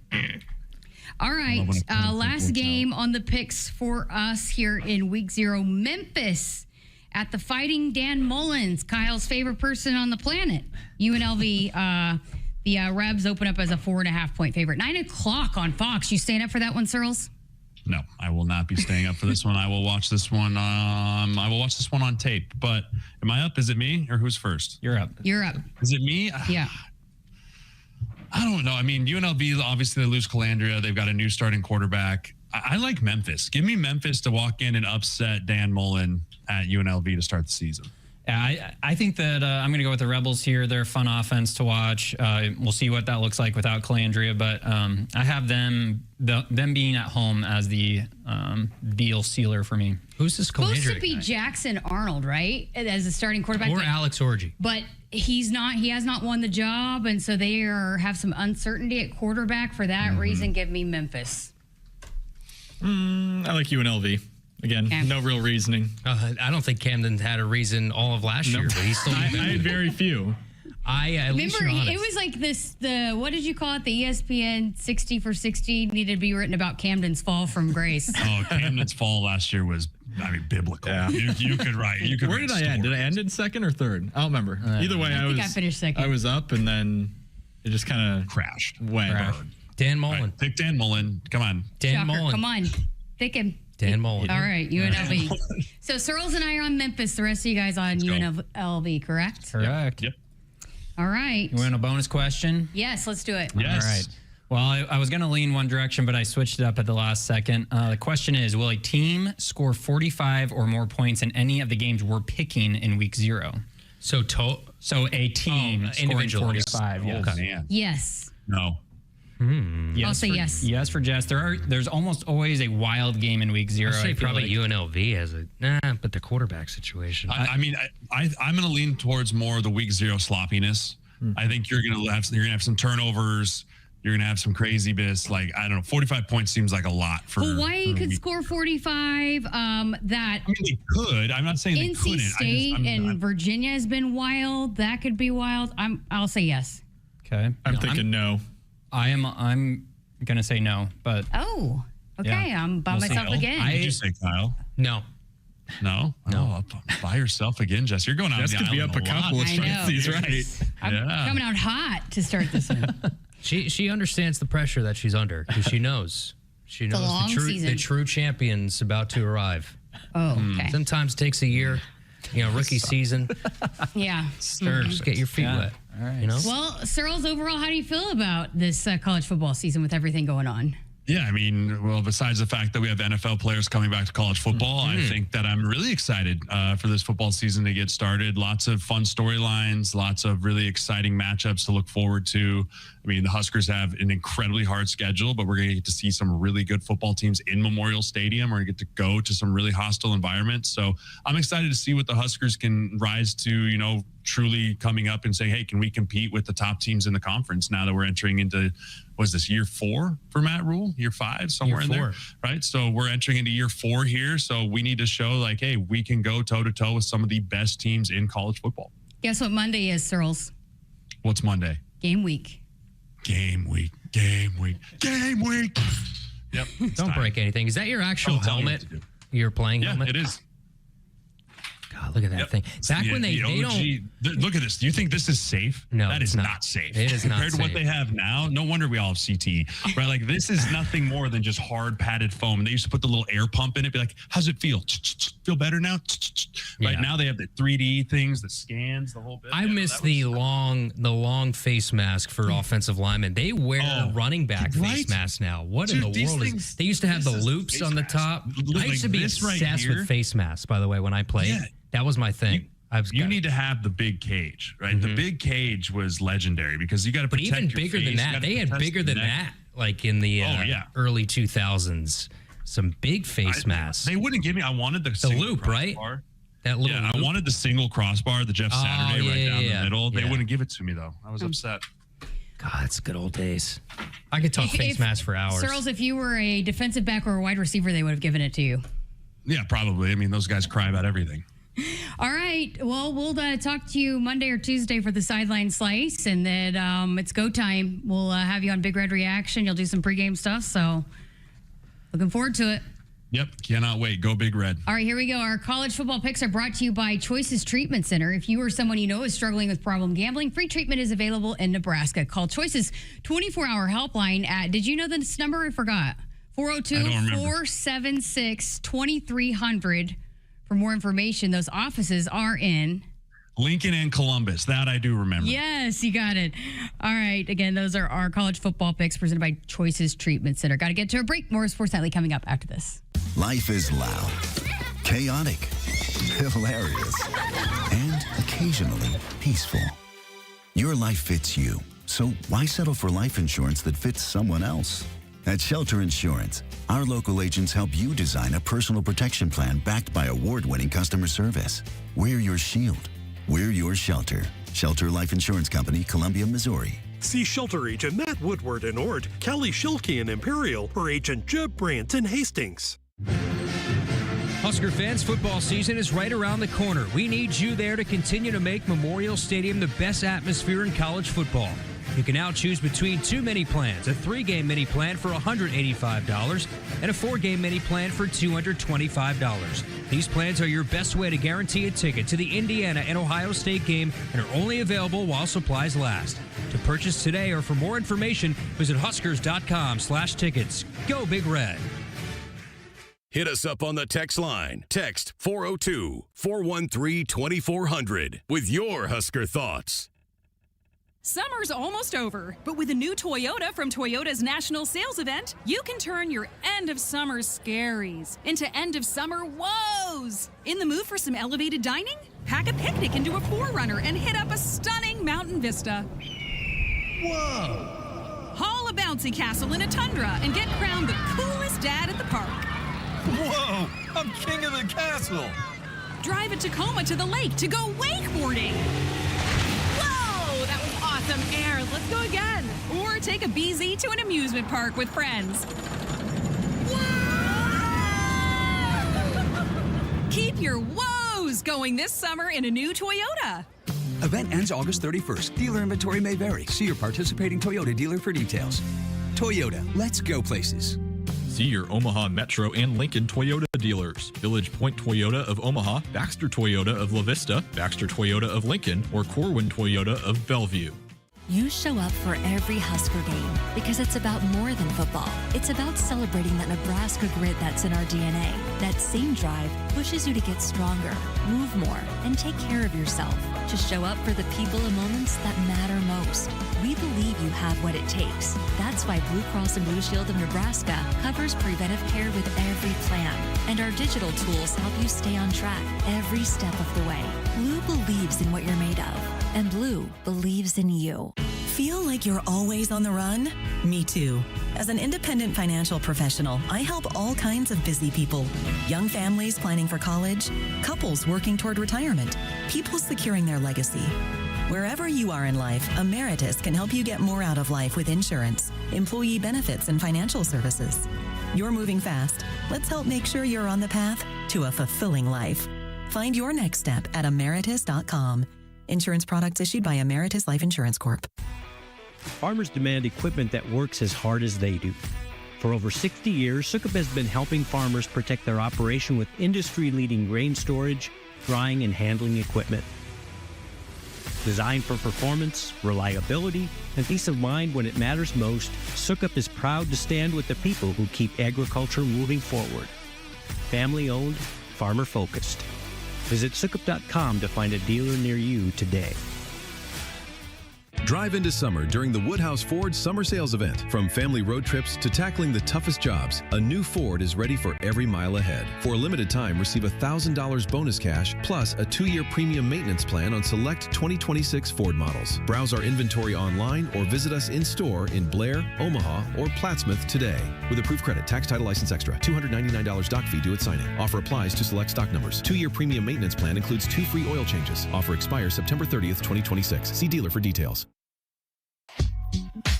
All right, last game on the picks for us here in Week 0. Memphis at the Fighting Dan Mullins, Kyle's favorite person on the planet. UNLV, the Rebs open up as a 4.5-point favorite. 9 o'clock on Fox. You staying up for that one, Searles? No, I will not be staying up for this one. I will watch this one. I will watch this one on tape. But am I up? Is it me or who's first? You're up. You're up. Is it me? Yeah. I don't know. I mean, UNLV, obviously they lose Calandria. They've got a new starting quarterback. I like Memphis. Give me Memphis to walk in and upset Dan Mullen at UNLV to start the season. Yeah, I think that I'm going to go with the Rebels here. They're a fun offense to watch. We'll see what that looks like without Calandria, but I have them being at home as the deal sealer for me. Who's this Calandria Supposed to be guy? Jackson Arnold, right? As a starting quarterback. Or Alex Orji. But he's not. He has not won the job, and so they have some uncertainty at quarterback. For that reason, give me Memphis. I like UNLV. Again, no real reasoning. I don't think Camden had a reason all of last year, but he still. I had very few. Remember, it was like this. What did you call it? The ESPN 60 for 60 needed to be written about Camden's fall from grace. Oh, Camden's fall last year was, biblical. Yeah. You could write. Where did I end? Did I end in second or third? I don't remember. Either way, I finished second. I was up, and then it just kind of crashed. Dan Mullen. Right, pick Dan Mullen. Come on. Dan Mullen. Come on. Pick him. Dan Mullen. All right, UNLV. So Searles and I are on Memphis. The rest of you guys on UNLV, correct? Correct. Yep. All right. You want a bonus question? Yes, let's do it. Yes. All right. Well, I was going to lean one direction, but I switched it up at the last second. The question is, will a team score 45 or more points in any of the games we're picking in Week 0? So a team scoring 45. Yes. Man. Yes. No. I'll say yes. Yes for Jess. There's almost always a wild game in Week 0. I'd say probably like. UNLV has but the quarterback situation. I'm going to lean towards more of the Week 0 sloppiness. I think you're going to have some turnovers. You're going to have some crazy bits. Like, I don't know, 45 points seems like a lot for Hawaii could score 45. They could. I'm not saying they couldn't. NC State and Virginia has been wild. That could be wild. I'll say yes. Okay. I'm thinking no. I'm gonna say no, but okay. Yeah. I'm by myself again. Did you say Kyle? No. Oh, by yourself again, Jess. You're going out. Jess could be up a couple of these right. I'm coming out hot to start this one. She understands the pressure that she's under because she knows the true champion's about to arrive. Oh, okay. Sometimes it takes a year. Rookie season. Yeah. Just get your feet wet. All right. Well, Searles, overall, how do you feel about this college football season with everything going on? Yeah, I mean, well, besides the fact that we have NFL players coming back to college football, I think that I'm really excited for this football season to get started. Lots of fun storylines, lots of really exciting matchups to look forward to. I mean, the Huskers have an incredibly hard schedule, but we're going to get to see some really good football teams in Memorial Stadium. We're going to get to go to some really hostile environments. So I'm excited to see what the Huskers can rise to, truly coming up and say, hey, can we compete with the top teams in the conference now that we're entering into, was this year 4 for Matt Rule? Year 5, somewhere in there, right? So we're entering into year 4 here. So we need to show like, hey, we can go toe-to-toe with some of the best teams in college football. Guess what Monday is, Searles? What's Monday? Game week. Game week, game week, game week. Yep. Don't break anything. Is that your actual helmet? Your playing helmet? Yeah, it is. God, look at that thing. Back when they don't... Look at this. Do you think this is safe? No, that is not safe. It is not compared to safe. what they have now. No wonder we all have CT, right? Like this is nothing more than just hard padded foam. They used to put the little air pump in it. Be like, how's it feel? Feel better now? Right now they have the 3D things, the scans, the whole bit. I miss the long face mask for offensive linemen. They wear running back face masks now. What in the world is? They used to have the loops on the top. I used to be obsessed with face masks. By the way, when I played. Yeah. That was my thing. You need to have the big cage, right? Mm-hmm. The big cage was legendary because you got to protect your face. But even bigger than that. They had bigger than that, like in the early 2000s. Some big face masks. They wouldn't give me. I wanted the loop, right? That little I wanted the single crossbar, the Jeff Saturday down the middle. They wouldn't give it to me, though. I was upset. God, it's good old days. I could talk face masks for hours. Searles, if you were a defensive back or a wide receiver, they would have given it to you. Yeah, probably. I mean, those guys cry about everything. All right. Well, we'll talk to you Monday or Tuesday for the sideline slice, and then it's go time. We'll have you on Big Red Reaction. You'll do some pregame stuff, so looking forward to it. Yep. Cannot wait. Go Big Red. All right, here we go. Our college football picks are brought to you by Choices Treatment Center. If you or someone you know is struggling with problem gambling, free treatment is available in Nebraska. Call Choices 24-hour helpline at, did you know this number? I forgot. 402-476-2300. For more information, those offices are in Lincoln and Columbus. That I do remember. Yes, you got it. All right. Again, those are our college football picks presented by Choices Treatment Center. Got to get to a break. More Sports Nightly coming up after this. Life is loud, chaotic, hilarious, and occasionally peaceful. Your life fits you. So why settle for life insurance that fits someone else? At Shelter Insurance, our local agents help you design a personal protection plan backed by award-winning customer service. We're your shield. We're your shelter. Shelter Life Insurance Company, Columbia, Missouri. See Shelter Agent Matt Woodward in Ord, Kelly Schilke in Imperial, or Agent Jeb Brandt in Hastings. Husker fans, football season is right around the corner. We need you there to continue to make Memorial Stadium the best atmosphere in college football. You can now choose between 2 mini plans, a 3-game mini plan for $185 and a 4-game mini plan for $225. These plans are your best way to guarantee a ticket to the Indiana and Ohio State game and are only available while supplies last. To purchase today or for more information, visit huskers.com/tickets. Go Big Red. Hit us up on the text line. Text 402-413-2400 with your Husker thoughts. Summer's almost over, but with a new Toyota from Toyota's National Sales Event, you can turn your end of summer scaries into end of summer woes. In the mood for some elevated dining? Pack a picnic into a 4Runner and hit up a stunning mountain vista. Whoa! Haul a bouncy castle in a Tundra and get crowned the coolest dad at the park. Whoa! I'm king of the castle! Drive a Tacoma to the lake to go wakeboarding. That was awesome air. Let's go again. Or take a BZ to an amusement park with friends. Keep your woes going this summer in a new Toyota. Event ends August 31st. Dealer inventory may vary. See your participating Toyota dealer for details. Toyota, let's go places. See your Omaha Metro and Lincoln Toyota dealers. Village Point Toyota of Omaha, Baxter Toyota of La Vista, Baxter Toyota of Lincoln, or Corwin Toyota of Bellevue. You show up for every Husker game because it's about more than football. It's about celebrating that Nebraska grit that's in our DNA. That same drive pushes you to get stronger, move more, and take care of yourself. To show up for the people and moments that matter most. We believe you have what it takes. That's why Blue Cross and Blue Shield of Nebraska covers preventive care with every plan. And our digital tools help you stay on track every step of the way. Blue believes in what you're made of. And Blue believes in you. Feel like you're always on the run? Me too. As an independent financial professional, I help all kinds of busy people. Young families planning for college, couples working toward retirement, people securing their legacy. Wherever you are in life, Emeritus can help you get more out of life with insurance, employee benefits, and financial services. You're moving fast. Let's help make sure you're on the path to a fulfilling life. Find your next step at emeritus.com. Insurance products issued by Emeritus Life Insurance Corp. Farmers demand equipment that works as hard as they do. For over 60 years, Sukup has been helping farmers protect their operation with industry-leading grain storage, drying, and handling equipment. Designed for performance, reliability, and peace of mind when it matters most, Sukup is proud to stand with the people who keep agriculture moving forward. Family-owned, farmer-focused. Visit Sukup.com to find a dealer near you today. Drive into summer during the Woodhouse Ford Summer Sales Event. From family road trips to tackling the toughest jobs, a new Ford is ready for every mile ahead. For a limited time, receive $1,000 bonus cash plus a 2-year premium maintenance plan on select 2026 Ford models. Browse our inventory online or visit us in-store in Blair, Omaha, or Plattsmouth today. With approved credit, tax, title, license extra, $299 doc fee due at signing. Offer applies to select stock numbers. 2-year premium maintenance plan includes 2 free oil changes. Offer expires September 30th, 2026. See dealer for details.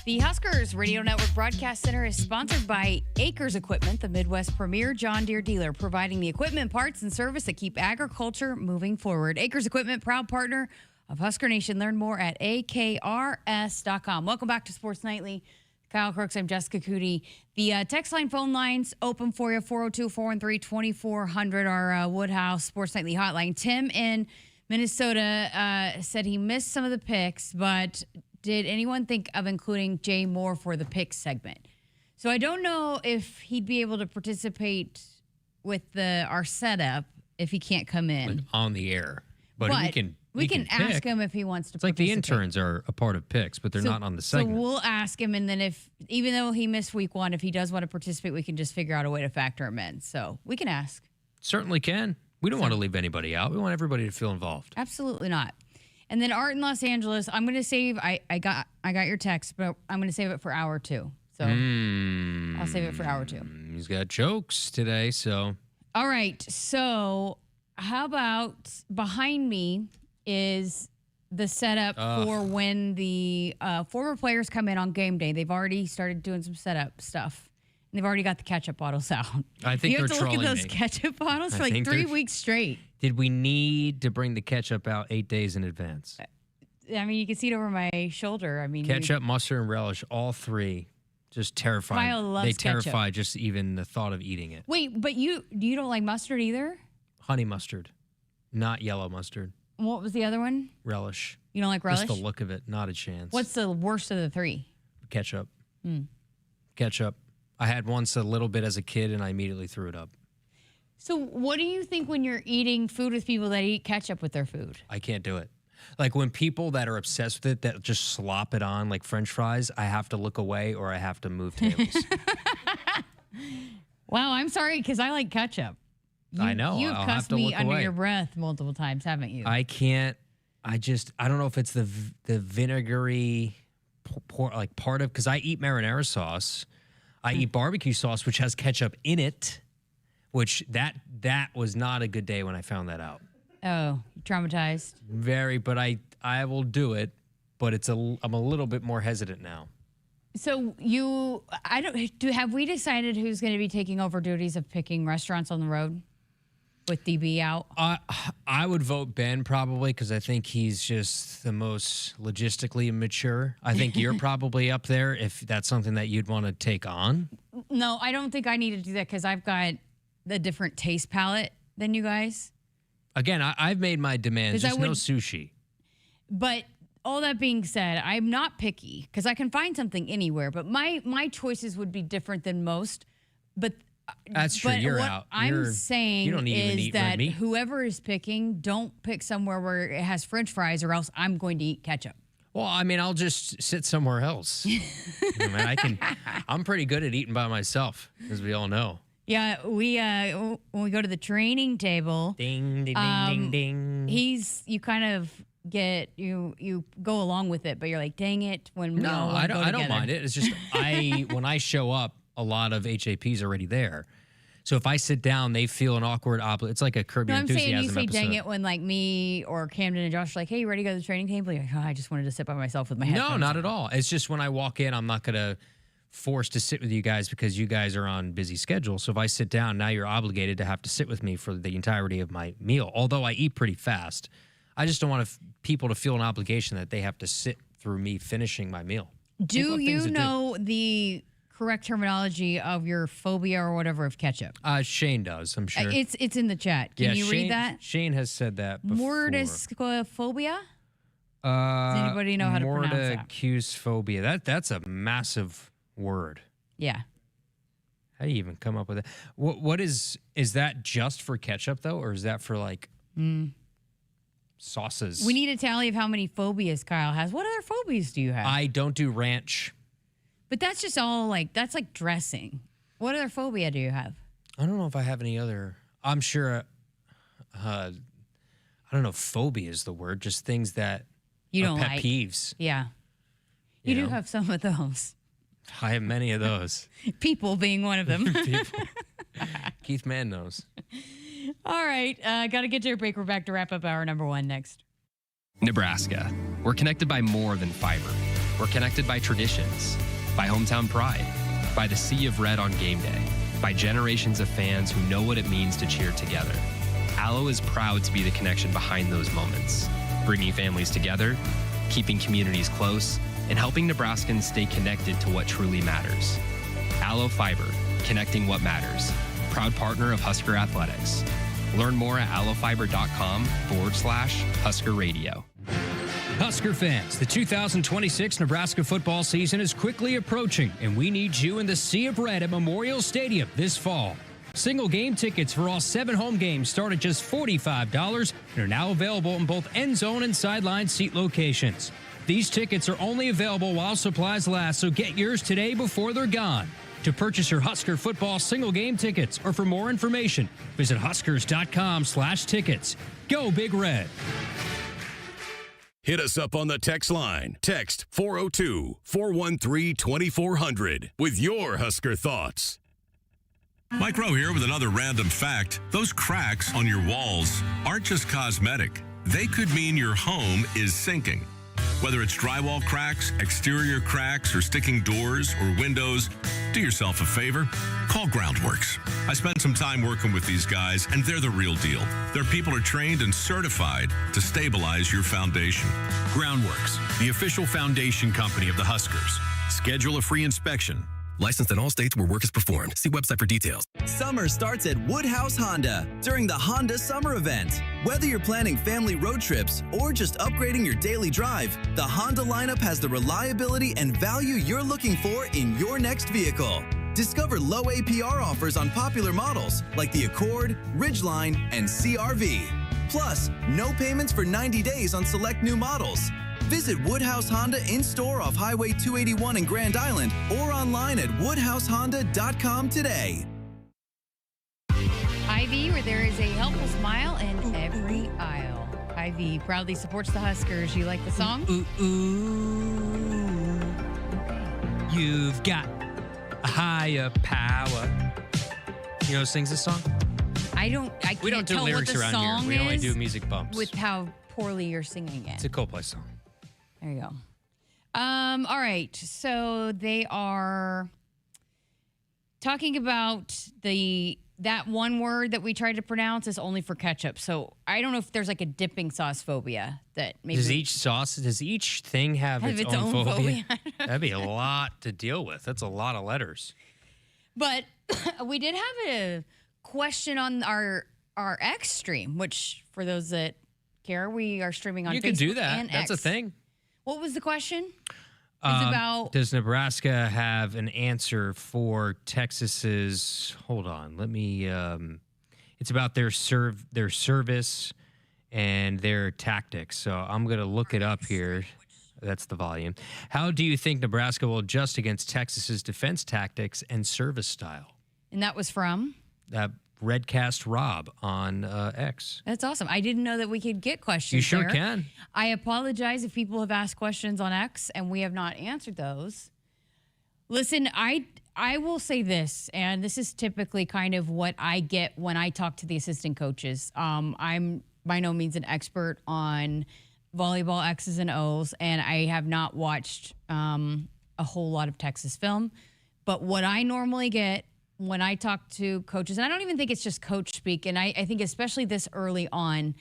The Huskers Radio Network Broadcast Center is sponsored by Akrs Equipment, the Midwest premier John Deere dealer, providing the equipment, parts, and service that keep agriculture moving forward. Akrs Equipment, proud partner of Husker Nation. Learn more at akrs.com. Welcome back to Sports Nightly. Kyle Crooks, I'm Jessica Coody. The text line phone lines open for you, 402-413-2400, our Woodhouse Sports Nightly hotline. Tim in Minnesota said he missed some of the picks, but did anyone think of including Jay Moore for the picks segment? So I don't know if he'd be able to participate with our setup if he can't come in. Like on the air. But we can ask him if he wants to It's like the interns are a part of picks, but they're not on the segment. So we'll ask him, and then even though he missed week 1, if he does want to participate, we can just figure out a way to factor him in. So we can ask. Certainly can. We don't want to leave anybody out. We want everybody to feel involved. Absolutely not. And then Art in Los Angeles, I'm going to save. I got your text, but I'm going to save it for hour 2. So I'll save it for hour 2. He's got jokes today, so. All right. So how about behind me is the setup for when the former players come in on game day. They've already started doing some setup stuff. And they've already got the ketchup bottles out. I think you have they're to look at trolling those me. ketchup bottles for like 3 weeks straight. Did we need to bring the ketchup out 8 days in advance? I mean, you can see it over my shoulder. I mean, Ketchup, mustard, and relish, all 3, just terrifying. Kyle loves they terrify ketchup. just even the thought of eating it. Wait, but you don't like mustard either? Honey mustard, not yellow mustard. What was the other one? Relish. You don't like relish? Just the look of it, not a chance. What's the worst of the 3? Ketchup. Ketchup. I had once a little bit as a kid, and I immediately threw it up. So what do you think when you're eating food with people that eat ketchup with their food? I can't do it. Like when people that are obsessed with it, that just slop it on like French fries, I have to look away or I have to move tables. Wow, I'm sorry, because I like ketchup. I know. You've I'll cussed have to me look under away. your breath multiple times, haven't you? I can't. I don't know if it's the vinegary part of, because I eat marinara sauce. I eat barbecue sauce, which has ketchup in it, which that was not a good day when I found that out. Oh, traumatized. Very, but I will do it, but I'm a little bit more hesitant now. So have we decided who's going to be taking over duties of picking restaurants on the road with DB out? I would vote Ben probably, because I think he's just the most logistically mature. I think you're probably up there if that's something that you'd want to take on. No, I don't think I need to do that because I've got the different taste palette than you guys. Again, I've made my demands. Just no sushi. But all that being said, I'm not picky because I can find something anywhere, but my choices would be different than most. But that's true. You're what out. I'm saying you don't even is eat red that meat. whoever is picking, don't pick somewhere where it has French fries, or else I'm going to eat ketchup. Well, I mean, I'll just sit somewhere else. I'm pretty good at eating by myself, as we all know. Yeah, when we go to the training table, ding, ding, ding, ding, ding. You kind of get you go along with it, but you're like, dang it, when I don't mind it. It's just when I show up, a lot of HAPs already there. So if I sit down, they feel an awkward it's like a Curb Your Enthusiasm I'm saying you say episode. dang it when like me or Camden and Josh are like, hey, you ready to go to the training table? You're like, oh, I just wanted to sit by myself with my headphones. No, not at all. It's just when I walk in, I'm not going to force to sit with you guys because you guys are on busy schedules. So if I sit down, now you're obligated to have to sit with me for the entirety of my meal. Although I eat pretty fast, I just don't want people to feel an obligation that they have to sit through me finishing my meal. Do you know the correct terminology of your phobia or whatever of ketchup? Shane does, I'm sure. It's in the chat. Can you read that? Shane has said that before. Mordiscophobia? Does anybody know how to pronounce that? Mordiscophobia. That's a massive word. Yeah. How do you even come up with that? What is that just for ketchup though, or is that for like sauces? We need a tally of how many phobias Kyle has. What other phobias do you have? I don't do ranch. But that's just all that's like dressing. What other phobia do you have? I don't know if I have any other. I'm sure. I don't know. Phobia is the word. Just things that you don't pet like. Peeves. Yeah. You do have some of those. I have many of those. People being one of them. Keith Mann knows. All right. Got to get to a break. We're back to wrap up hour number 1 next. Nebraska. We're connected by more than fiber. We're connected by traditions, by hometown pride, by the sea of red on game day, by generations of fans who know what it means to cheer together. Allo is proud to be the connection behind those moments, bringing families together, keeping communities close, and helping Nebraskans stay connected to what truly matters. Allo Fiber, connecting what matters. Proud partner of Husker Athletics. Learn more at allofiber.com/Husker Radio. Husker fans, the 2026 Nebraska football season is quickly approaching, and we need you in the Sea of Red at Memorial Stadium this fall. Single game tickets for all 7 home games start at just $45 and are now available in both end zone and sideline seat locations. These tickets are only available while supplies last, so get yours today before they're gone. To purchase your Husker football single game tickets or for more information, visit huskers.com/tickets. Go Big Red. Hit us up on the text line. Text 402-413-2400 with your Husker thoughts. Mike Rowe here with another random fact. Those cracks on your walls aren't just cosmetic. They could mean your home is sinking. Whether it's drywall cracks, exterior cracks, or sticking doors or windows, do yourself a favor. Call Groundworks. I spent some time working with these guys, and they're the real deal. Their people are trained and certified to stabilize your foundation. Groundworks, the official foundation company of the Huskers. Schedule a free inspection. Licensed in all states where work is performed. See website for details. Summer starts at Woodhouse Honda during the Honda Summer Event. Whether you're planning family road trips or just upgrading your daily drive, the Honda lineup has the reliability and value you're looking for in your next vehicle. Discover low APR offers on popular models like the Accord, Ridgeline, and CR-V. Plus, no payments for 90 days on select new models. Visit Woodhouse Honda in-store off Highway 281 in Grand Island or online at woodhousehonda.com today. Hy-Vee, where there is a helpful smile in every aisle. Hy-Vee proudly supports the Huskers. You like the song? Ooh. You've got a higher power. You know who sings this song? I can't We don't do tell lyrics what the around song here. We only is do music bumps. with how poorly you're singing it. It's a Coldplay song. There you go. All right. So they are talking about that one word that we tried to pronounce is only for ketchup. So I don't know if there's like a dipping sauce phobia that maybe. Does each thing have its own phobia? That'd be a lot to deal with. That's a lot of letters. But we did have a question on our X stream, which for those that care, we are streaming on Facebook. You can do that. And That's a X. thing. What was the question? It's about... Does Nebraska have an answer for Texas's... Hold on. Let me... it's about their service and their tactics. So I'm going to look it up here. That's the volume. How do you think Nebraska will adjust against Texas's defense tactics and service style? And that was from? Redcast Rob on X. That's awesome. I didn't know that we could get questions. You sure there. can. I apologize if people have asked questions on X and we have not answered those. Listen, I will say this, and this is typically kind of what I get when I talk to the assistant coaches. I'm by no means an expert on volleyball X's and O's, and I have not watched a whole lot of Texas film. But what I normally get when I talk to coaches, and I don't even think it's just coach speak, and I think especially this early on,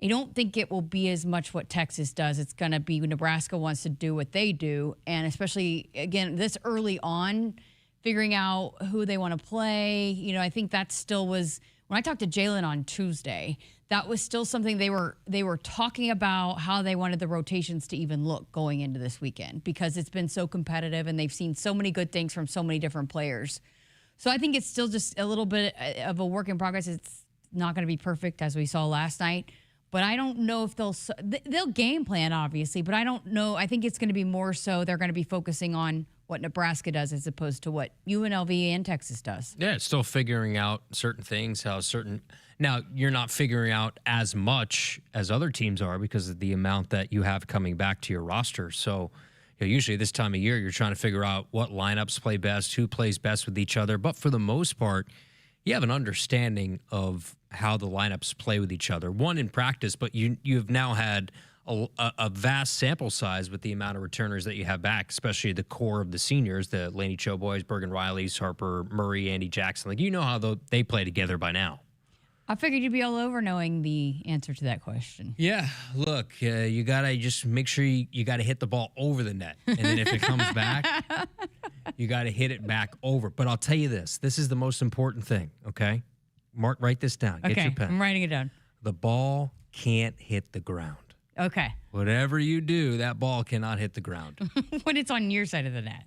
I don't think it will be as much what Texas does. It's going to be Nebraska wants to do what they do, and especially, again, this early on, figuring out who they want to play. You know, I think that still was, when I talked to Jalen on Tuesday, that was still something they were talking about, how they wanted the rotations to even look going into this weekend, because it's been so competitive and they've seen so many good things from so many different players. So I think it's still just a little bit of a work in progress. It's not going to be perfect, as we saw last night. But I don't know if they'll game plan, obviously. But I don't know. I think it's going to be more so they're going to be focusing on what Nebraska does as opposed to what UNLV and Texas does. Yeah, it's still figuring out certain things, Now, you're not figuring out as much as other teams are because of the amount that you have coming back to your roster. So, usually this time of year, you're trying to figure out what lineups play best, who plays best with each other. But for the most part, you have an understanding of how the lineups play with each other. One, in practice, but you've now had a vast sample size with the amount of returners that you have back, especially the core of the seniors, the Laney Cho boys, Bergen Rileys, Harper Murray, Andy Jackson. Like, you know how they play together by now. I figured you'd be all over knowing the answer to that question. Yeah, look, you got to just make sure you got to hit the ball over the net. And then if it comes back, you got to hit it back over. But I'll tell you this is the most important thing, okay? Mark, write this down. Get your pen. I'm writing it down. The ball can't hit the ground. Okay. Whatever you do, that ball cannot hit the ground. When it's on your side of the net.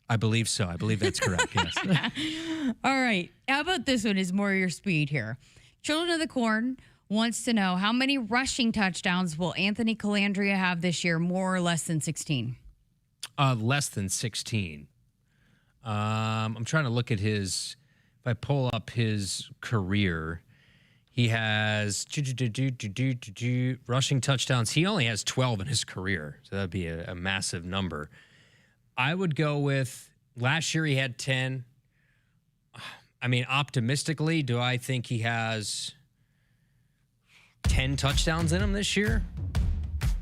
I believe so. I believe that's correct, yes. All right. How about this one is more your speed here. Children of the Corn wants to know, how many rushing touchdowns will Anthony Calandria have this year, more or less than 16? Less than 16. I'm trying to look at if I pull up his career, he has rushing touchdowns. He only has 12 in his career, so that'd be a massive number. I would go with, last year he had 10. I mean, optimistically, do I think he has 10 touchdowns in him this year?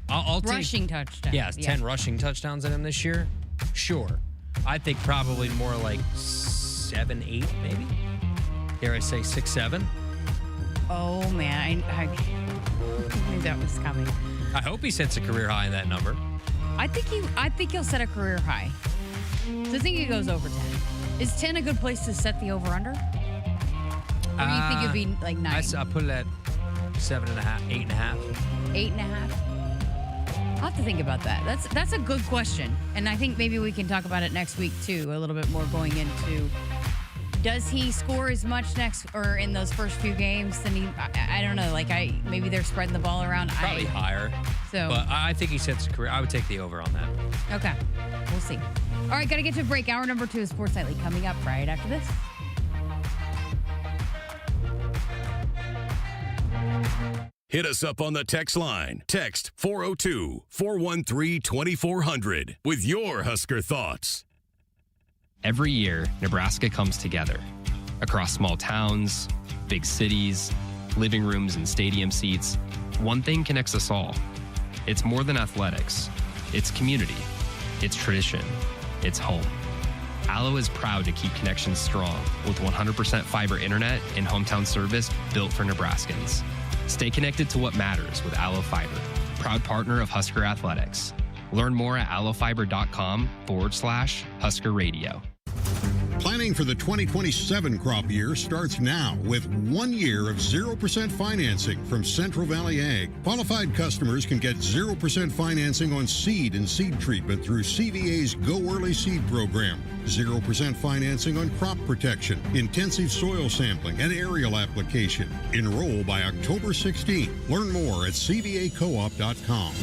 I'll take rushing touchdowns. Yeah, 10 rushing touchdowns in him this year? Sure. I think probably more like 7, 8, maybe. Dare I say 6, 7? Oh, man. I knew that was coming. I hope he sets a career high in that number. I think he'll set a career high. So I think he goes over 10. Is 10 a good place to set the over-under? Or do you think it'd be like 9? I'll put it at 7.5, 8.5. 8.5? I'll have to think about that. That's a good question. And I think maybe we can talk about it next week, too, a little bit more going into, does he score as much in those first few games than he, I don't know, maybe they're spreading the ball around. Probably higher. So, but I think he sets a career. I would take the over on that. Okay. We'll see. All right, got to get to a break. Hour number 2 is Sports Nightly coming up right after this. Hit us up on the text line. Text 402-413-2400 with your Husker thoughts. Every year, Nebraska comes together. Across small towns, big cities, living rooms and stadium seats, one thing connects us all. It's more than athletics. It's community. It's tradition. It's home. Allo is proud to keep connections strong with 100% fiber internet and hometown service built for Nebraskans. Stay connected to what matters with Allo Fiber, proud partner of Husker Athletics. Learn more at allofiber.com/Husker Radio. Planning for the 2027 crop year starts now with 1 year of 0% financing from Central Valley Ag. Qualified customers can get 0% financing on seed and seed treatment through CVA's Go Early Seed program. 0% financing on crop protection, intensive soil sampling, and aerial application. Enroll by October 16th. Learn more at cvacoop.com.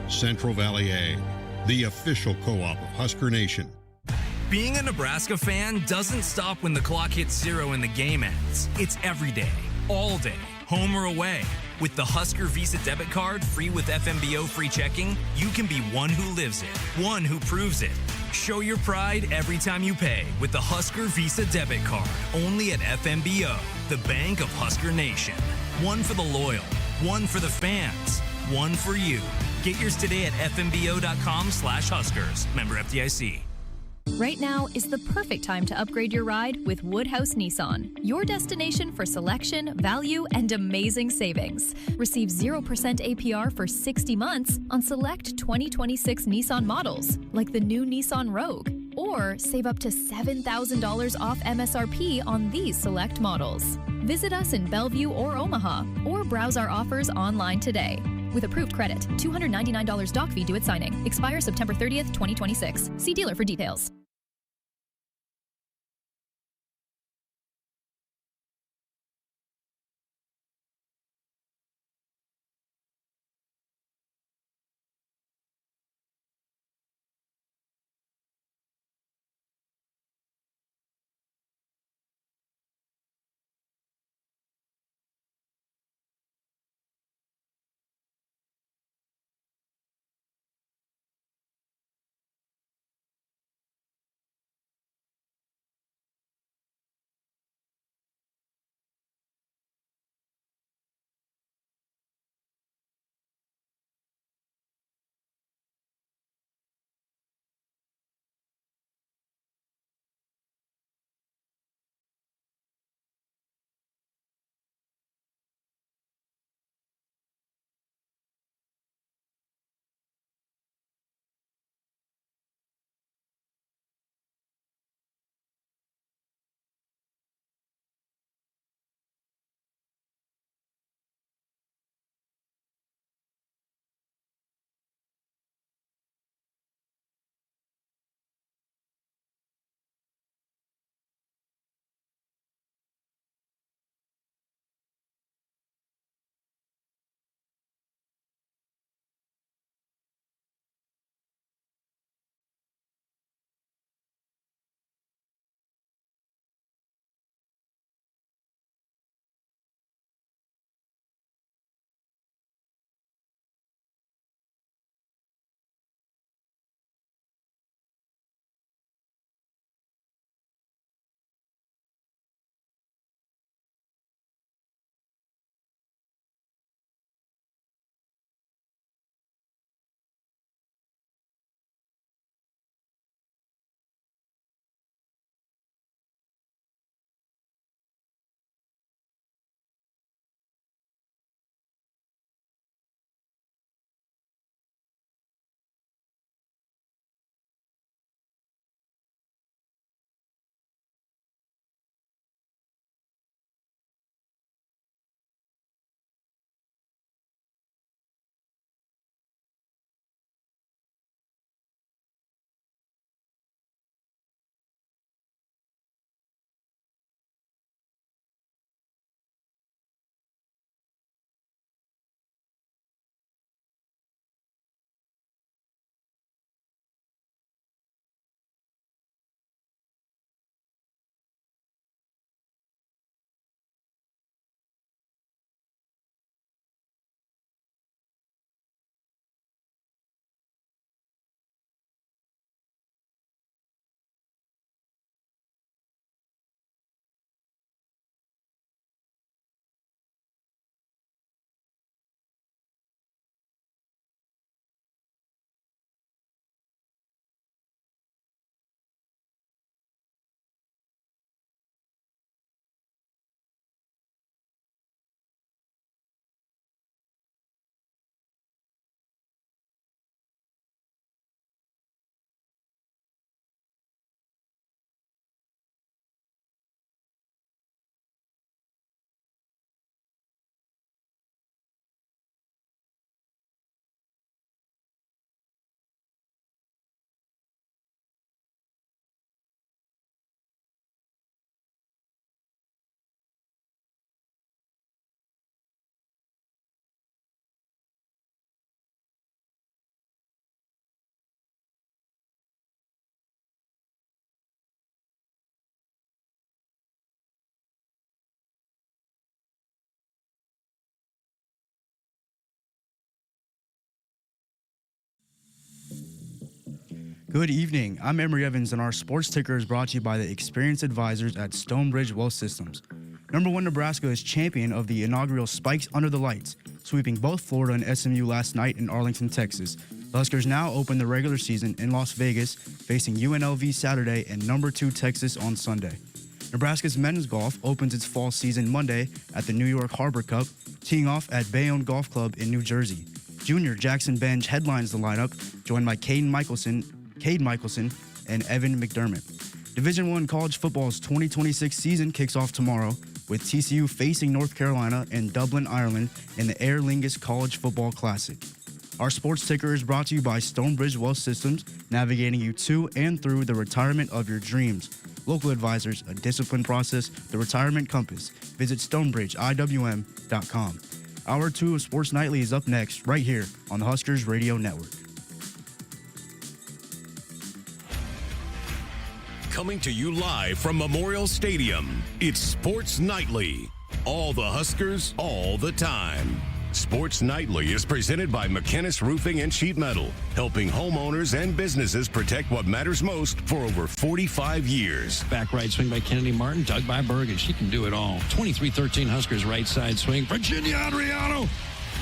Central Valley Ag, the official co-op of Husker Nation. Being a Nebraska fan doesn't stop when the clock hits 0 and the game ends. It's every day, all day, home or away. With the Husker Visa debit card, free with FMBO free checking, you can be one who lives it, one who proves it. Show your pride every time you pay with the Husker Visa debit card, only at FMBO, the bank of Husker Nation. One for the loyal, one for the fans, one for you. Get yours today at fmbo.com/Huskers. Member FDIC. Right now is the perfect time to upgrade your ride with Woodhouse Nissan, your destination for selection, value, and amazing savings. Receive 0% APR for 60 months on select 2026 Nissan models, like the new Nissan Rogue, or save up to $7,000 off MSRP on these select models. Visit us in Bellevue or Omaha, or browse our offers online today. With approved credit, $299 doc fee due at signing. Expires September 30th, 2026. See dealer for details. Good evening. I'm Emery Evans, and our sports ticker is brought to you by the experienced advisors at Stonebridge Wealth Systems. Number 1 Nebraska is champion of the inaugural Spikes Under the Lights, sweeping both Florida and SMU last night in Arlington, Texas. The Huskers now open the regular season in Las Vegas, facing UNLV Saturday and number 2 Texas on Sunday. Nebraska's men's golf opens its fall season Monday at the New York Harbor Cup, teeing off at Bayonne Golf Club in New Jersey. Junior Jackson Benj headlines the lineup, joined by Cade Michelson, and Evan McDermott. Division I college football's 2026 season kicks off tomorrow, with TCU facing North Carolina and Dublin, Ireland in the Aer Lingus College Football Classic. Our sports ticker is brought to you by Stonebridge Wealth Systems, navigating you to and through the retirement of your dreams. Local advisors, a disciplined process, the retirement compass. Visit StonebridgeIWM.com. Hour 2 of Sports Nightly is up next, right here on the Huskers Radio Network. Coming to you live from Memorial Stadium, it's Sports Nightly. All the Huskers, all the time. Sports Nightly is presented by McKinnis Roofing and Sheet Metal, helping homeowners and businesses protect what matters most for over 45 years. Back right swing by Kennedy Martin, dug by Bergen. She can do it all. 23-13 Huskers right side swing. Virginia Adriano.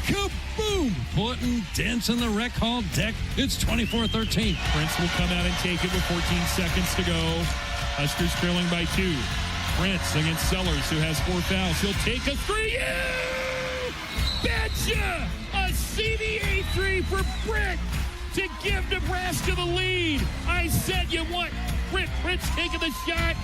Kaboom! Putting dents in the rec hall deck. It's 24-13. Prince will come out and take it with 14 seconds to go. Huskers trailing by 2. Prince against Sellers, who has 4 fouls. He'll take a 3. Yeah! Betcha! A CBA 3 for Britt to give Nebraska the lead. I said you want Prince taking the shot,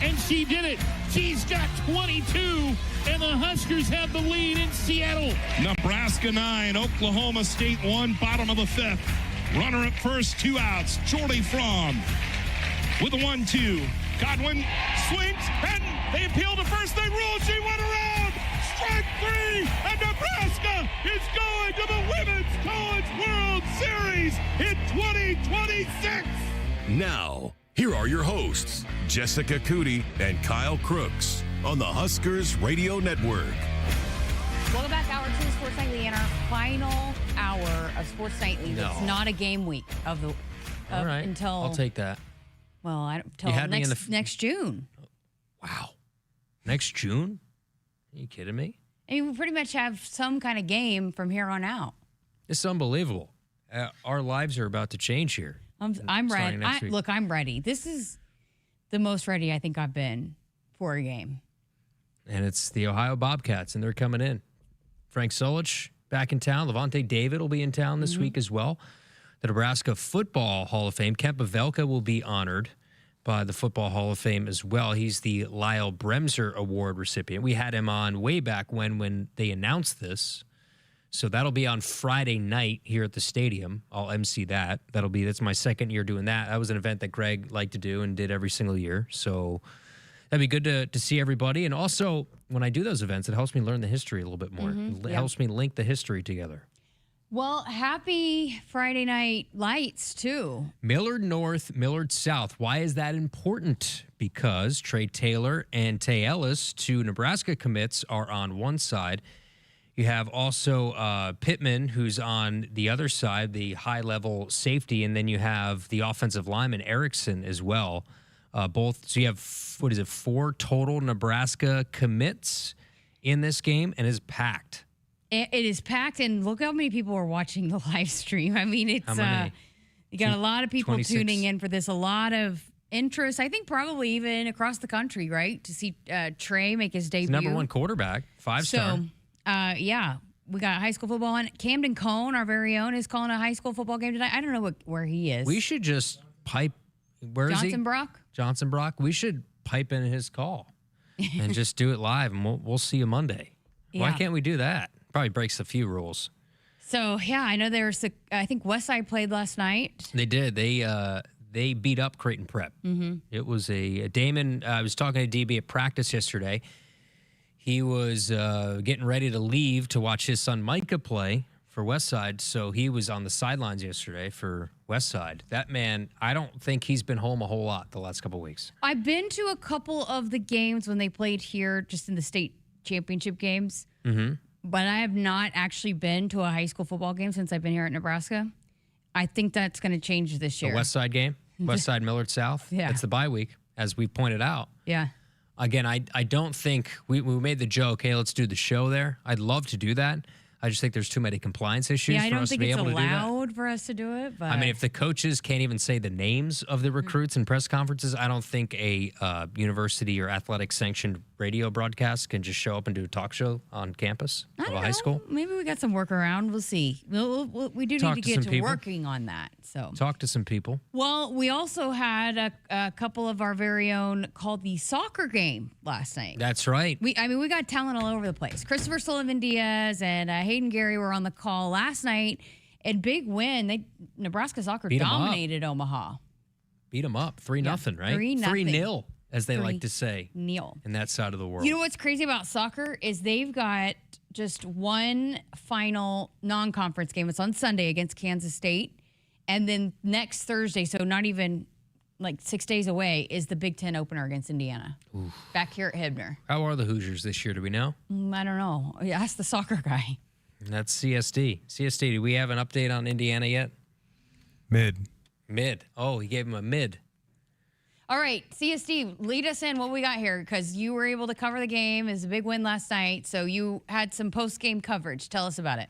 and she did it. She's got 22, and the Huskers have the lead in Seattle. Nebraska 9, Oklahoma State 1, bottom of the 5th. Runner at first, 2 outs. Jordy Fromm with a 1-2. Godwin swings, and they appeal to first. They rule. She went around. Strike 3, and Nebraska is going to the Women's College World Series in 2026. Now, here are your hosts, Jessica Coody and Kyle Crooks, on the Huskers Radio Network. Welcome back, Hour 2 of Sports Nightly, and our final hour of Sports Nightly. No. It's not a game week of the All right. until I'll take that. Well, I don't until next June. Wow. Next June? Are you kidding me? I mean, we pretty much have some kind of game from here on out. It's unbelievable. Our lives are about to change here. I'm ready. Look, I'm ready. This is the most ready I think I've been for a game. And it's the Ohio Bobcats, and they're coming in. Frank Solich back in town. Levante David will be in town this week as well. The Nebraska Football Hall of Fame. Kemp Pavelka will be honored by the Football Hall of Fame as well. He's the Lyle Bremser Award recipient. We had him on way back when they announced this. So that'll be on Friday night here at the stadium. I'll MC that. That's my second year doing that. That was an event that Greg liked to do and did every single year. So that'd be good to see everybody. And also, when I do those events, it helps me learn the history a little bit more. It helps me link the history together. Well, happy Friday Night Lights, too. Millard North, Millard South. Why is that important? Because Trey Taylor and Tay Ellis, 2 Nebraska commits, are on one side. You have also Pittman, who's on the other side, the high-level safety, and then you have the offensive lineman, Erickson, as well. So you have, 4 total Nebraska commits in this game, and it's packed. It is packed, and look how many people are watching the live stream. I mean, it's you got a lot of people 26. tuning in for this, a lot of interest. I think probably even across the country, right, to see Trey make his debut. He's #1 quarterback, 5-star. So, yeah, we got high school football on. Camden Cone, our very own, is calling a high school football game tonight. I don't know where he is. We should just pipe. Where is he? Johnson Brock. We should pipe in his call and just do it live, and we'll see you Monday. Yeah. Why can't we do that? Probably breaks a few rules. So, yeah, I know I think Westside played last night. They did. They beat up Creighton Prep. Mm-hmm. It was a Damon. I was talking to DB at practice yesterday. He was getting ready to leave to watch his son Micah play for Westside, so he was on the sidelines yesterday for Westside. That man, I don't think he's been home a whole lot the last couple of weeks. I've been to a couple of the games when they played here, just in the state championship games. Mm-hmm. But I have not actually been to a high school football game since I've been here at Nebraska. I think that's going to change this year. The West Side game, West Side Millard South. Yeah. It's the bye week, as we pointed out. Yeah. Again, I don't think we made the joke, hey, let's do the show there. I'd love to do that. I just think there's too many compliance issues for us to be able to do that. I don't think it's allowed for us to do it. But I mean, if the coaches can't even say the names of the recruits in press conferences, I don't think a university or athletic sanctioned radio broadcast can just show up and do a talk show on campus of a high school. Maybe we got some workaround. We'll see. We do Talk need to to get some to people. working on that. So Talk to some people. Well, we also had a couple of our very own called the soccer game last night. That's right. We got talent all over the place. Christopher Sullivan Diaz and Hayden Gary were on the call last night. And big win. Nebraska soccer Beat 'em up. dominated Omaha. Beat them up 3-0, right? 3-0. 3-0, as they like to say. 3-0. In that side of the world. You know what's crazy about soccer is they've got just one final non-conference game. It's on Sunday against Kansas State. And then next Thursday, so not even like 6 days away, is the Big Ten opener against Indiana. Oof. Back here at Hibner. How are the Hoosiers this year? Do we know? I don't know. Ask the soccer guy. That's CSD. CSD, do we have an update on Indiana yet? Mid. Oh, he gave him a mid. All right, CSD, lead us in what we got here because you were able to cover the game. It was a big win last night, so you had some post-game coverage. Tell us about it.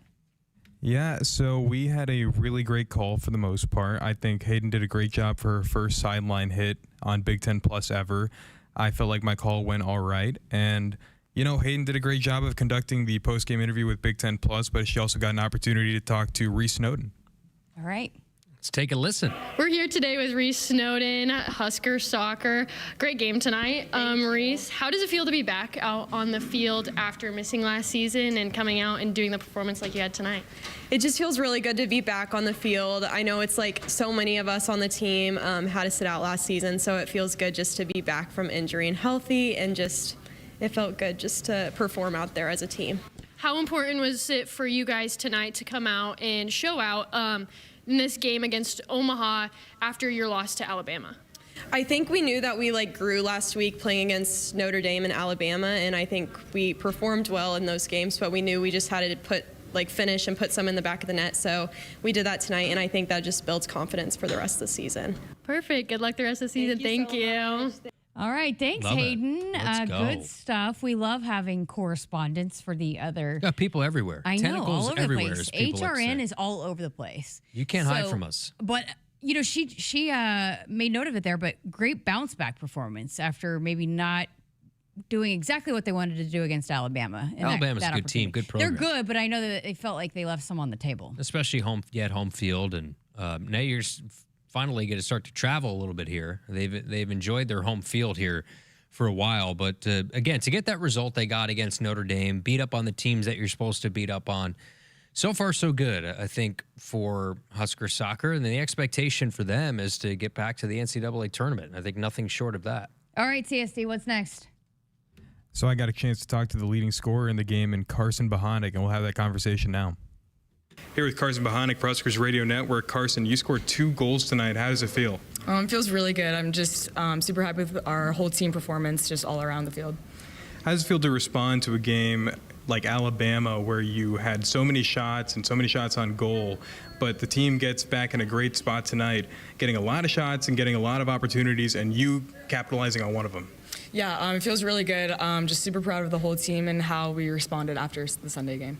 Yeah, so we had a really great call for the most part. I think Hayden did a great job for her first sideline hit on Big Ten Plus ever. I felt like my call went all right. And, you know, Hayden did a great job of conducting the post-game interview with Big Ten Plus, but she also got an opportunity to talk to Reese Snowden. All right. Let's take a listen. We're here today with Reese Snowden, Husker Soccer. Great game tonight. Reese, how does it feel to be back out on the field after missing last season and coming out and doing the performance like you had tonight? It just feels really good to be back on the field. I know it's like so many of us on the team had to sit out last season, so it feels good just to be back from injury and healthy, and just it felt good just to perform out there as a team. How important was it for you guys tonight to come out and show out in this game against Omaha after your loss to Alabama? I think we knew that we grew last week playing against Notre Dame and Alabama, and I think we performed well in those games, but we knew we just had to finish and put some in the back of the net, so we did that tonight, and I think that just builds confidence for the rest of the season. Perfect. Good luck the rest of the season. Thank you. All right, thanks, Love it. Hayden. Let's go. Good stuff. We love having correspondence for the other. Got people everywhere. I know, Tentacles all over everywhere, the place. as people like to HRN say. is all over the place. You can't hide from us. But you know, she made note of it there. But great bounce back performance after maybe not doing exactly what they wanted to do against Alabama. And Alabama's that a good team, good program. They're good, but I know that they felt like they left some on the table. Especially home field, and now you're finally going to start to travel a little bit here. They've enjoyed their home field here for a while, but again, to get that result they got against Notre Dame, beat up on the teams that you're supposed to beat up on, so far so good, I think, for Husker soccer, and the expectation for them is to get back to the NCAA tournament. I think nothing short of that. All right, CSD, what's next? So I got a chance to talk to the leading scorer in the game, and Carson Bohanik, and we'll have that conversation now. Here with Carson Bohanik for Huskers Radio Network. Carson, you scored 2 goals tonight. How does it feel? It feels really good. I'm just super happy with our whole team performance, just all around the field. How does it feel to respond to a game like Alabama where you had so many shots and so many shots on goal, but the team gets back in a great spot tonight, getting a lot of shots and getting a lot of opportunities, and you capitalizing on one of them? Yeah, it feels really good. Just super proud of the whole team and how we responded after the Sunday game.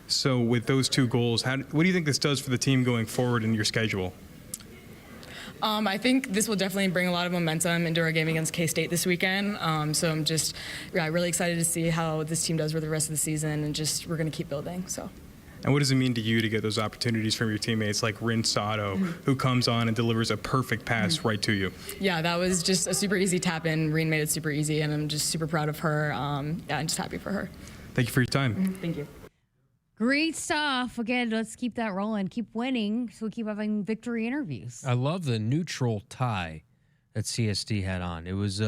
So with those 2 goals, what do you think this does for the team going forward in your schedule? I think this will definitely bring a lot of momentum into our game against K-State this weekend. So I'm just really excited to see how this team does for the rest of the season, and just we're going to keep building. So. And what does it mean to you to get those opportunities from your teammates like Rin Sato, who comes on and delivers a perfect pass right to you? Yeah, that was just a super easy tap in. Rin made it super easy, and I'm just super proud of her. I'm just happy for her. Thank you for your time. Thank you. Great stuff. Again, let's keep that rolling. Keep winning so we keep having victory interviews. I love the neutral tie that CSD had on. It was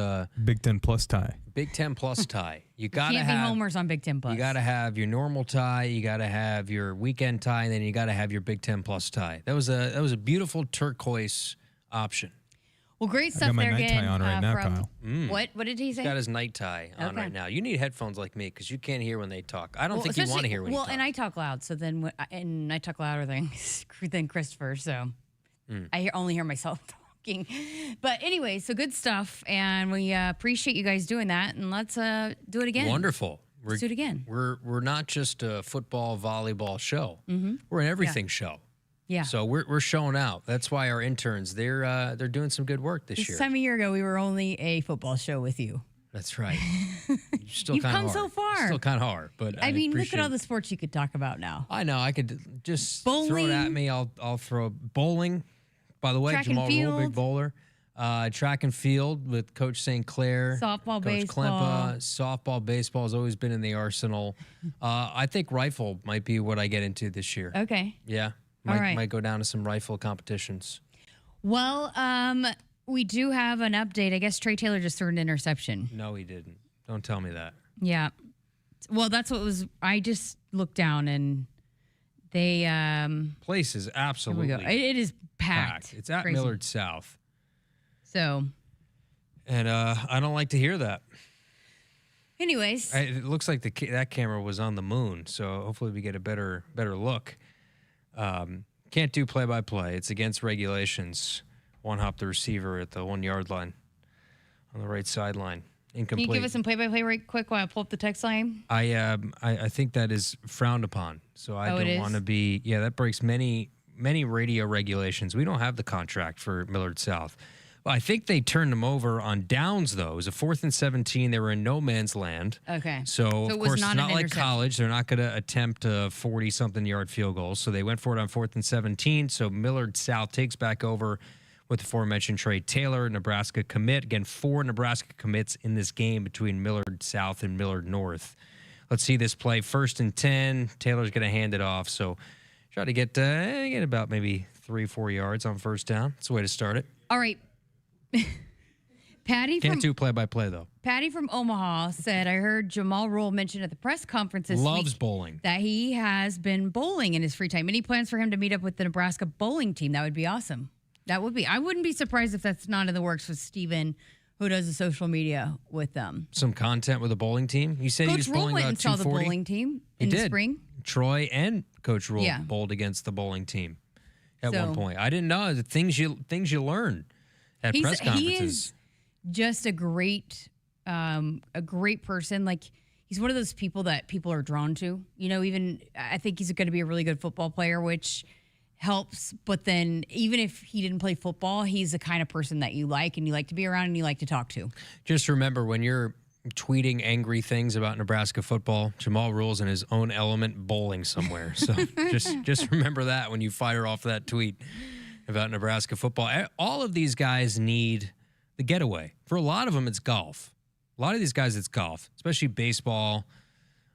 Big Ten Plus tie. Big Ten Plus tie. You gotta Can't have be homers on Big Ten Plus. You gotta have your normal tie. You gotta have your weekend tie, and then you gotta have your Big Ten Plus tie. That was a beautiful turquoise option. Well, great I stuff got my there night again. tie on right now, from, Kyle. What did he say? He's got his night tie on Okay. right now. You need headphones like me because you can't hear when they talk. I don't Well, think you want to especially- hear when Well, you talk. and I talk loud, so then and I talk louder than Christopher, so I only hear myself talking. But anyway, so good stuff, and we appreciate you guys doing that, and let's do it again. Wonderful. Let's do it again. We're not just a football, volleyball show. Mm-hmm. We're an everything show. Yeah. So we're showing out. That's why our interns they're doing some good work this This year. time a year ago, we were only a football show with you. That's right. Still You've kinda come so hard. far. Still kind of hard, but I mean, look at appreciate- all the sports you could talk about now. I know. I could just throw it Bowling. at me. I'll throw bowling. By the way, Track and Jamal Rule, big field. bowler. Track and field with Coach St. Clair. Softball, Coach baseball. Klempa. Softball, baseball has always been in the arsenal. I think rifle might be what I get into this year. Okay. Yeah. All right. Might go down to some rifle competitions. Well, we do have an update. I guess Trey Taylor just threw an interception. No, he didn't. Don't tell me that. Yeah. Well, that's what was. I just looked down and they. Place is Here absolutely we go. It is packed. It's at Crazy. Millard South. So, And I don't like to hear that. anyways, It looks like that camera was on the moon, so hopefully we get a better look. Can't do play-by-play. It's against regulations. One hop the receiver at the 1 yard line on the right sideline. Incomplete. can you give us some play-by-play right quick while I pull up the text line? I think that is frowned upon. So I Oh, it don't is? want to be. Yeah, that breaks many radio regulations. We don't have the contract for Millard South. Well, I think they turned them over on downs, though. It was a 4th and 17. They were in no man's land. Okay. So it of was course, it's not not an like interception. college. They're not going to attempt a 40-something yard field goal. So they went for it on 4th and 17. So Millard South takes back over with the aforementioned Trey Taylor, Nebraska commit. Again, 4 Nebraska commits in this game between Millard South and Millard North. Let's see this play. 1st and 10. Taylor's going to hand it off. So try to get about maybe 3-4 yards on first down. That's the way to start it. All right. Patty Can't from do play-by-play, though. Patty from Omaha said, I heard Jamal Rule mention at the press conference this Loves week bowling. that he has been bowling in his free time. Any plans for him to meet up with the Nebraska bowling team? That would be awesome. That would be. I wouldn't be surprised if that's not in the works with Steven, who does the social media with them. Some content with the bowling team. You said he was Coach Rule bowling went about and saw the 240. bowling team He in the did. spring. Troy and Coach Rule Yeah. bowled against the bowling team at So- one point. I didn't know the things you learn at press conferences. He is just a great person. Like, he's one of those people that people are drawn to. You know, even I think he's going to be a really good football player, which helps. But then even if he didn't play football, he's the kind of person that you like and you like to be around and you like to talk to. Just remember when you're tweeting angry things about Nebraska football, Jamal Rule's in his own element bowling somewhere. So just remember that when you fire off that tweet about Nebraska football. All of these guys need the getaway. For a lot of them, it's golf. A lot of these guys, it's golf, especially baseball.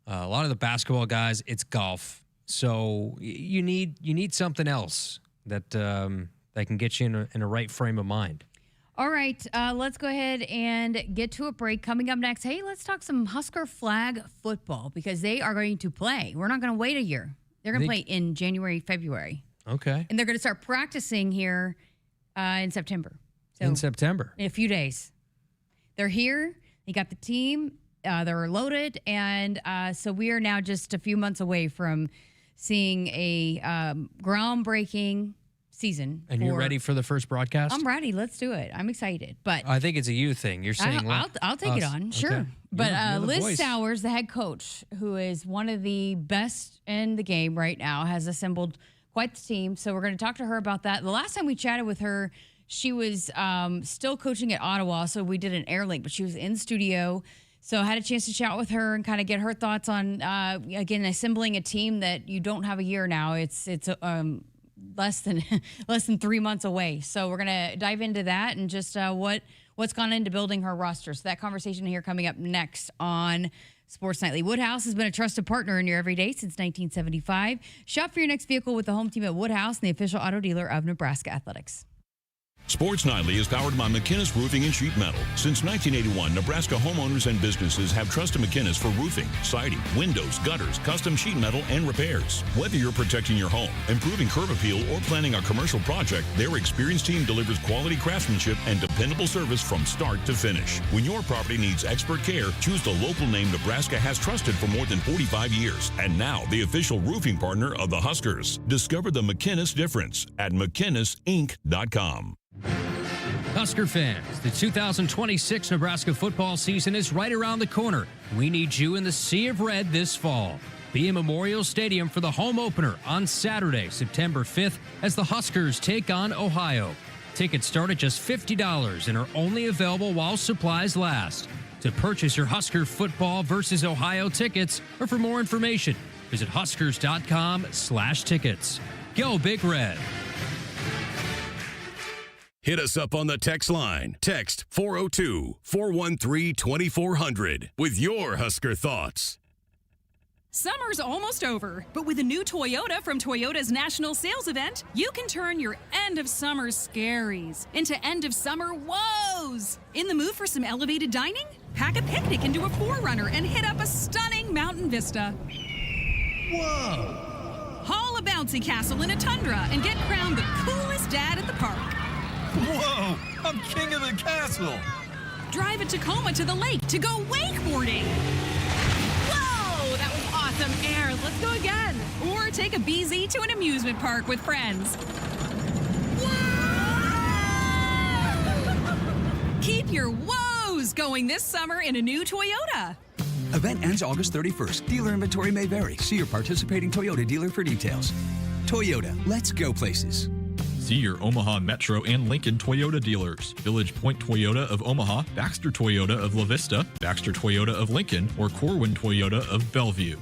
A lot of the basketball guys, it's golf. So you need something else that can get you in a right frame of mind. All right, let's go ahead and get to a break. Coming up next, hey, let's talk some Husker flag football because they are going to play. We're not going to wait a year. They're going to play in January, February. Okay. And they're going to start practicing here in September. So in September. In a few days. They're here. They got the team. They're loaded. And so we are now just a few months away from seeing a groundbreaking season. And you're ready for the first broadcast? I'm ready. Let's do it. I'm excited. But I think it's a you thing. You're saying I'll take it us. on. Sure. Okay. But You're the Liz voice. Sowers, the head coach, who is one of the best in the game right now, has assembled quite the team. So we're going to talk to her about that. The last time we chatted with her, she was still coaching at Ottawa, so we did an air link, but she was in studio. So I had a chance to chat with her and kind of get her thoughts on, again, assembling a team that you don't have a year now. It's less than 3 months away. So we're going to dive into that and just what's gone into building her roster. So that conversation here coming up next on Sports Nightly. Woodhouse has been a trusted partner in your everyday since 1975. Shop for your next vehicle with the home team at Woodhouse, the official auto dealer of Nebraska Athletics. Sports Nightly is powered by McKinnis Roofing and Sheet Metal. Since 1981, Nebraska homeowners and businesses have trusted McKinnis for roofing, siding, windows, gutters, custom sheet metal, and repairs. Whether you're protecting your home, improving curb appeal, or planning a commercial project, their experienced team delivers quality craftsmanship and dependable service from start to finish. When your property needs expert care, choose the local name Nebraska has trusted for more than 45 years. And now, the official roofing partner of the Huskers. Discover the McKinnis difference at McKinnisInc.com. Husker fans, the 2026 Nebraska football season is right around the corner. We need you in the Sea of Red this fall. Be in Memorial Stadium for the home opener on Saturday, September 5th, as the Huskers take on Ohio. Tickets start at just $50 and are only available while supplies last. To purchase your Husker football versus Ohio tickets, or for more information, visit huskers.com/tickets. Go Big Red. Hit us up on the text line. Text 402-413-2400 with your Husker thoughts. Summer's almost over, but with a new Toyota from Toyota's National Sales Event, you can turn your end of summer scaries into end of summer woes. In the mood for some elevated dining? Pack a picnic into a 4Runner and hit up a stunning mountain vista. Whoa! Haul a bouncy castle in a tundra and get crowned the coolest dad at the park. Whoa! I'm king of the castle! Drive a Tacoma to the lake to go wakeboarding. Whoa! That was awesome air. Let's go again. Or take a BZ to an amusement park with friends. Whoa! Keep your woes going this summer in a new Toyota. Event ends August 31st. Dealer inventory may vary. See your participating Toyota dealer for details. Toyota, let's go places. See your Omaha Metro and Lincoln Toyota dealers. Village Point Toyota of Omaha, Baxter Toyota of La Vista, Baxter Toyota of Lincoln, or Corwin Toyota of Bellevue.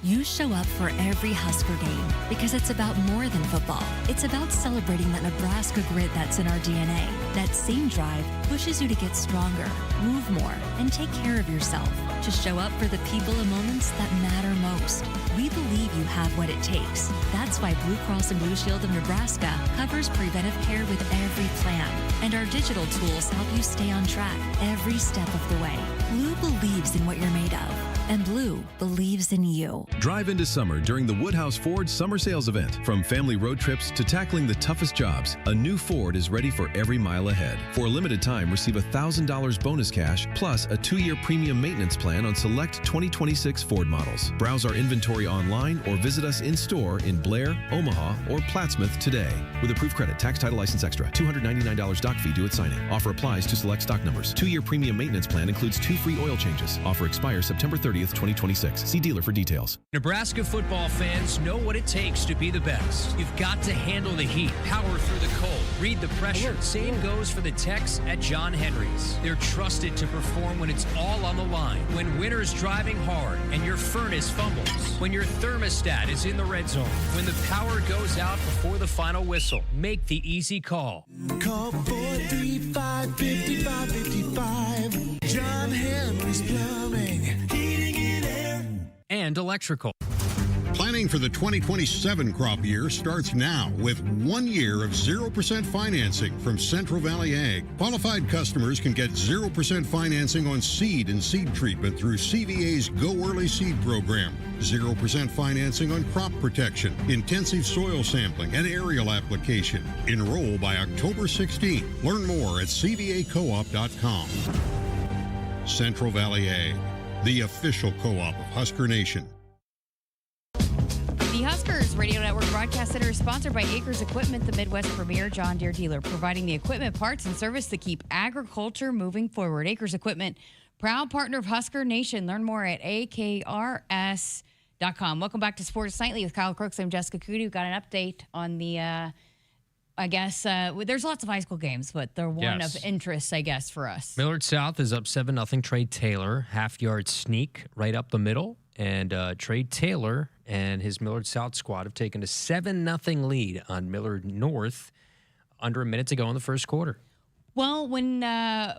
You show up for every Husker game because it's about more than football. It's about celebrating that Nebraska grit that's in our DNA. That same drive pushes you to get stronger, move more, and take care of yourself. To show up for the people and moments that matter most. We believe you have what it takes. That's why Blue Cross and Blue Shield of Nebraska covers preventive care with every plan. And our digital tools help you stay on track every step of the way. Blue believes in what you're made of. And Blue believes in you. Drive into summer during the Woodhouse Ford Summer Sales Event. From family road trips to tackling the toughest jobs, a new Ford is ready for every mile ahead. For a limited time, receive $1,000 bonus cash plus a 2-year premium maintenance plan on select 2026 Ford models. Browse our inventory online or visit us in store in Blair, Omaha, or Plattsmouth today. With approved credit, tax, title, license extra, $299 doc fee due at signing. Offer applies to select stock numbers. 2-year premium maintenance plan includes 2 free oil changes. Offer expires September 30th, 2026. See dealer for details. Nebraska football fans know what it takes to be the best. You've got to handle the heat, power through the cold, read the pressure. Same goes for the techs at John Henry's. They're trusted to perform when it's all on the line. When winter's driving hard and your furnace fumbles. When your thermostat is in the red zone. When the power goes out before the final whistle. Make the easy call. Call 435-5555. John Henry's Plumbing. Heating and air. And electrical. Planning for the 2027 crop year starts now with 1 year of 0% financing from Central Valley Ag. Qualified customers can get 0% financing on seed and seed treatment through CVA's Go Early Seed program. 0% financing on crop protection, intensive soil sampling, and aerial application. Enroll by October 16. Learn more at cvacoop.com. Central Valley Ag, the official co-op of Husker Nation. The Huskers Radio Network Broadcast Center is sponsored by Akrs Equipment, the Midwest premier John Deere dealer, providing the equipment, parts, and service to keep agriculture moving forward. Akrs Equipment, proud partner of Husker Nation. Learn more at akrs.com. Welcome back to Sports Nightly with Kyle Crooks. I'm Jessica Coody. We've got an update on the, there's lots of high school games, but they're one of interest, I guess, for us. Millard South is up 7-0. Trey Taylor, half-yard sneak right up the middle. And Trey Taylor and his Millard South squad have taken a 7-0 lead on Millard North under a minute to go in the first quarter. Well, when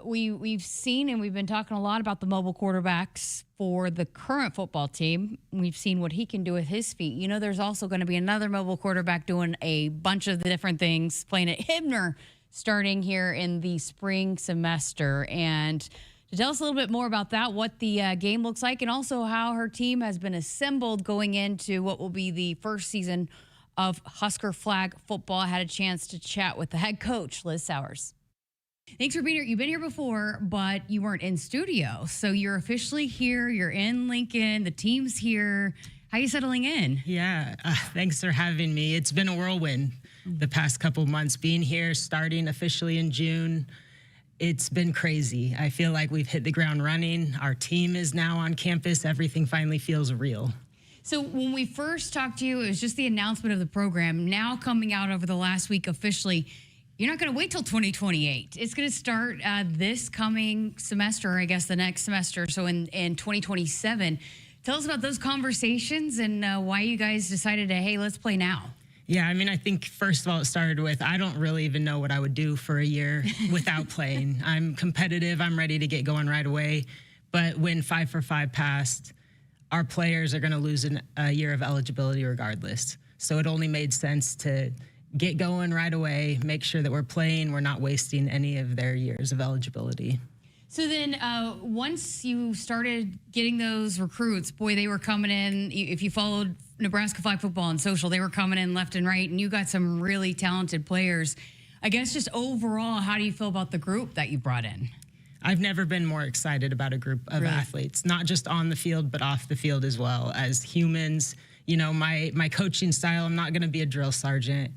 we've seen and we've been talking a lot about the mobile quarterbacks for the current football team, we've seen what he can do with his feet. You know, there's also going to be another mobile quarterback doing a bunch of the different things, playing at Hibner starting here in the spring semester. And to tell us a little bit more about that, what the game looks like, and also how her team has been assembled going into what will be the first season of Husker flag football, I had a chance to chat with the head coach, Liz Sowers. Thanks for being here. You've been here before, but you weren't in studio. So you're officially here. You're in Lincoln. The team's here. How are you settling in? Yeah, thanks for having me. It's been a whirlwind the past couple months. Being here, starting officially in June, it's been crazy. I feel like we've hit the ground running. Our team is now on campus. Everything finally feels real. So when we first talked to you, it was just the announcement of the program. Now coming out over the last week officially, you're not going to wait till 2028. It's going to start this coming semester, I guess the next semester, so in 2027. Tell us about those conversations and why you guys decided to, hey, let's play now. Yeah, I mean, I think first of all, it started with, I don't really even know what I would do for a year without playing. I'm competitive. I'm ready to get going right away. But when 5 for 5 passed, our players are going to lose a year of eligibility regardless. So it only made sense to get going right away, make sure that we're playing, we're not wasting any of their years of eligibility. So then once you started getting those recruits, boy, they were coming in. If you followed Nebraska flag football on social, they were coming in left and right, and you got some really talented players. I guess just overall, how do you feel about the group that you brought in? I've never been more excited about a group of athletes, not just on the field, but off the field as well. As humans, you know, my coaching style, I'm not going to be a drill sergeant.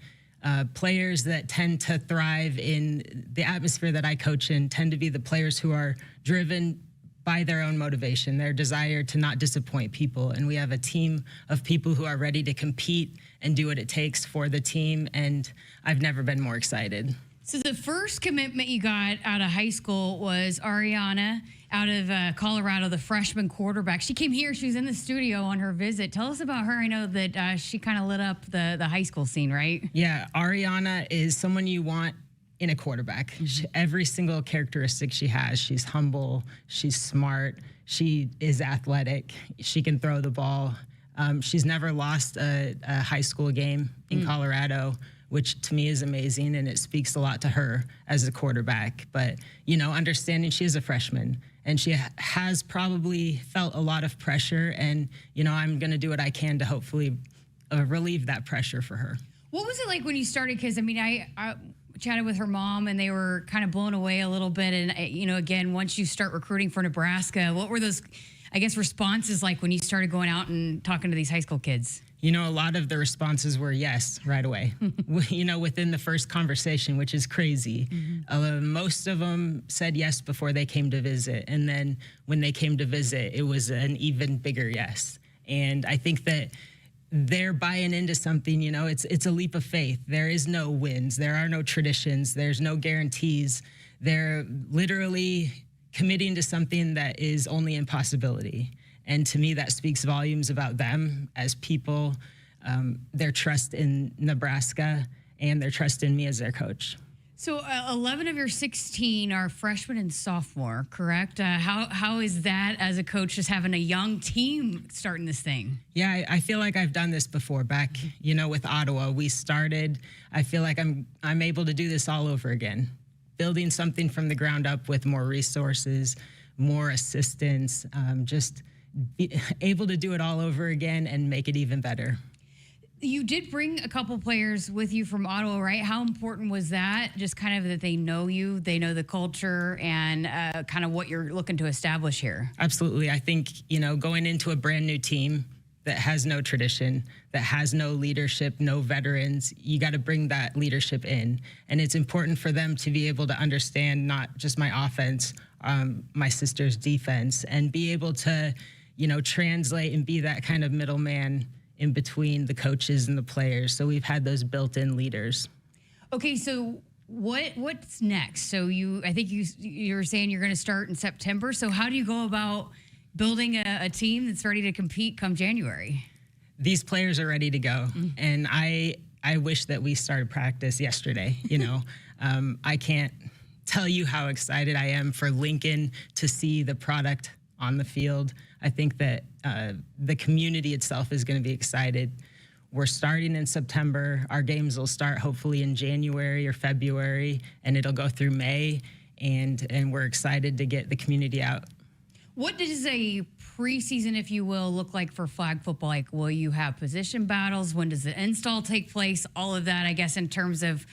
Players that tend to thrive in the atmosphere that I coach in tend to be the players who are driven by their own motivation, their desire to not disappoint people. And we have a team of people who are ready to compete and do what it takes for the team. And I've never been more excited. So the first commitment you got out of high school was Ariana out of Colorado, the freshman quarterback. She came here. She was in the studio on her visit. Tell us about her. I know that she kind of lit up the high school scene, right? Yeah, Ariana is someone you want in a quarterback. Every single characteristic she has. She's humble. She's smart. She is athletic. She can throw the ball. She's never lost a high school game in Colorado, which to me is amazing, and it speaks a lot to her as a quarterback. But, you know, understanding she is a freshman, and she has probably felt a lot of pressure, and, you know, I'm going to do what I can to hopefully relieve that pressure for her. What was it like when you started? Because, I mean, I chatted with her mom, and they were kind of blown away a little bit. And, you know, again, once you start recruiting for Nebraska, what were those, I guess, responses like when you started going out and talking to these high school kids? You know, a lot of the responses were yes right away, you know, within the first conversation, which is crazy. Most of them said yes before they came to visit. And then when they came to visit, it was an even bigger yes. And I think that they're buying into something, you know, it's a leap of faith. There is no wins. There are no traditions. There's no guarantees. They're literally committing to something that is only impossibility. And to me, that speaks volumes about them as people, their trust in Nebraska, and their trust in me as their coach. So 11 of your 16 are freshmen and sophomore, correct? How is that as a coach, just having a young team starting this thing? Yeah, I feel like I've done this before. Back, you know, with Ottawa, we started. I feel like I'm able to do this all over again, building something from the ground up with more resources, more assistance, just be able to do it all over again and make it even better. You did bring a couple players with you from Ottawa, right? How important was that? Just kind of that they know you, they know the culture, and kind of what you're looking to establish here. Absolutely. I think, you know, going into a brand new team that has no tradition, that has no leadership, no veterans, you got to bring that leadership in. And it's important for them to be able to understand not just my offense, my sister's defense, and be able to, you know, translate and be that kind of middleman in between the coaches and the players. So we've had those built-in leaders. Okay, so what's next? So I think you were saying you're going to start in September. So how do you go about building a team that's ready to compete come January? These players are ready to go, and I wish that we started practice yesterday. You know, I can't tell you how excited I am for Lincoln to see the product on the field. I think that the community itself is going to be excited. we're starting in September. Our games will start hopefully in January or February, and it'll go through May. And we're excited to get the community out. What does a preseason, if you will, look like for flag football? Like, will you have position battles? When does the install take place? All of that, I guess, in terms of,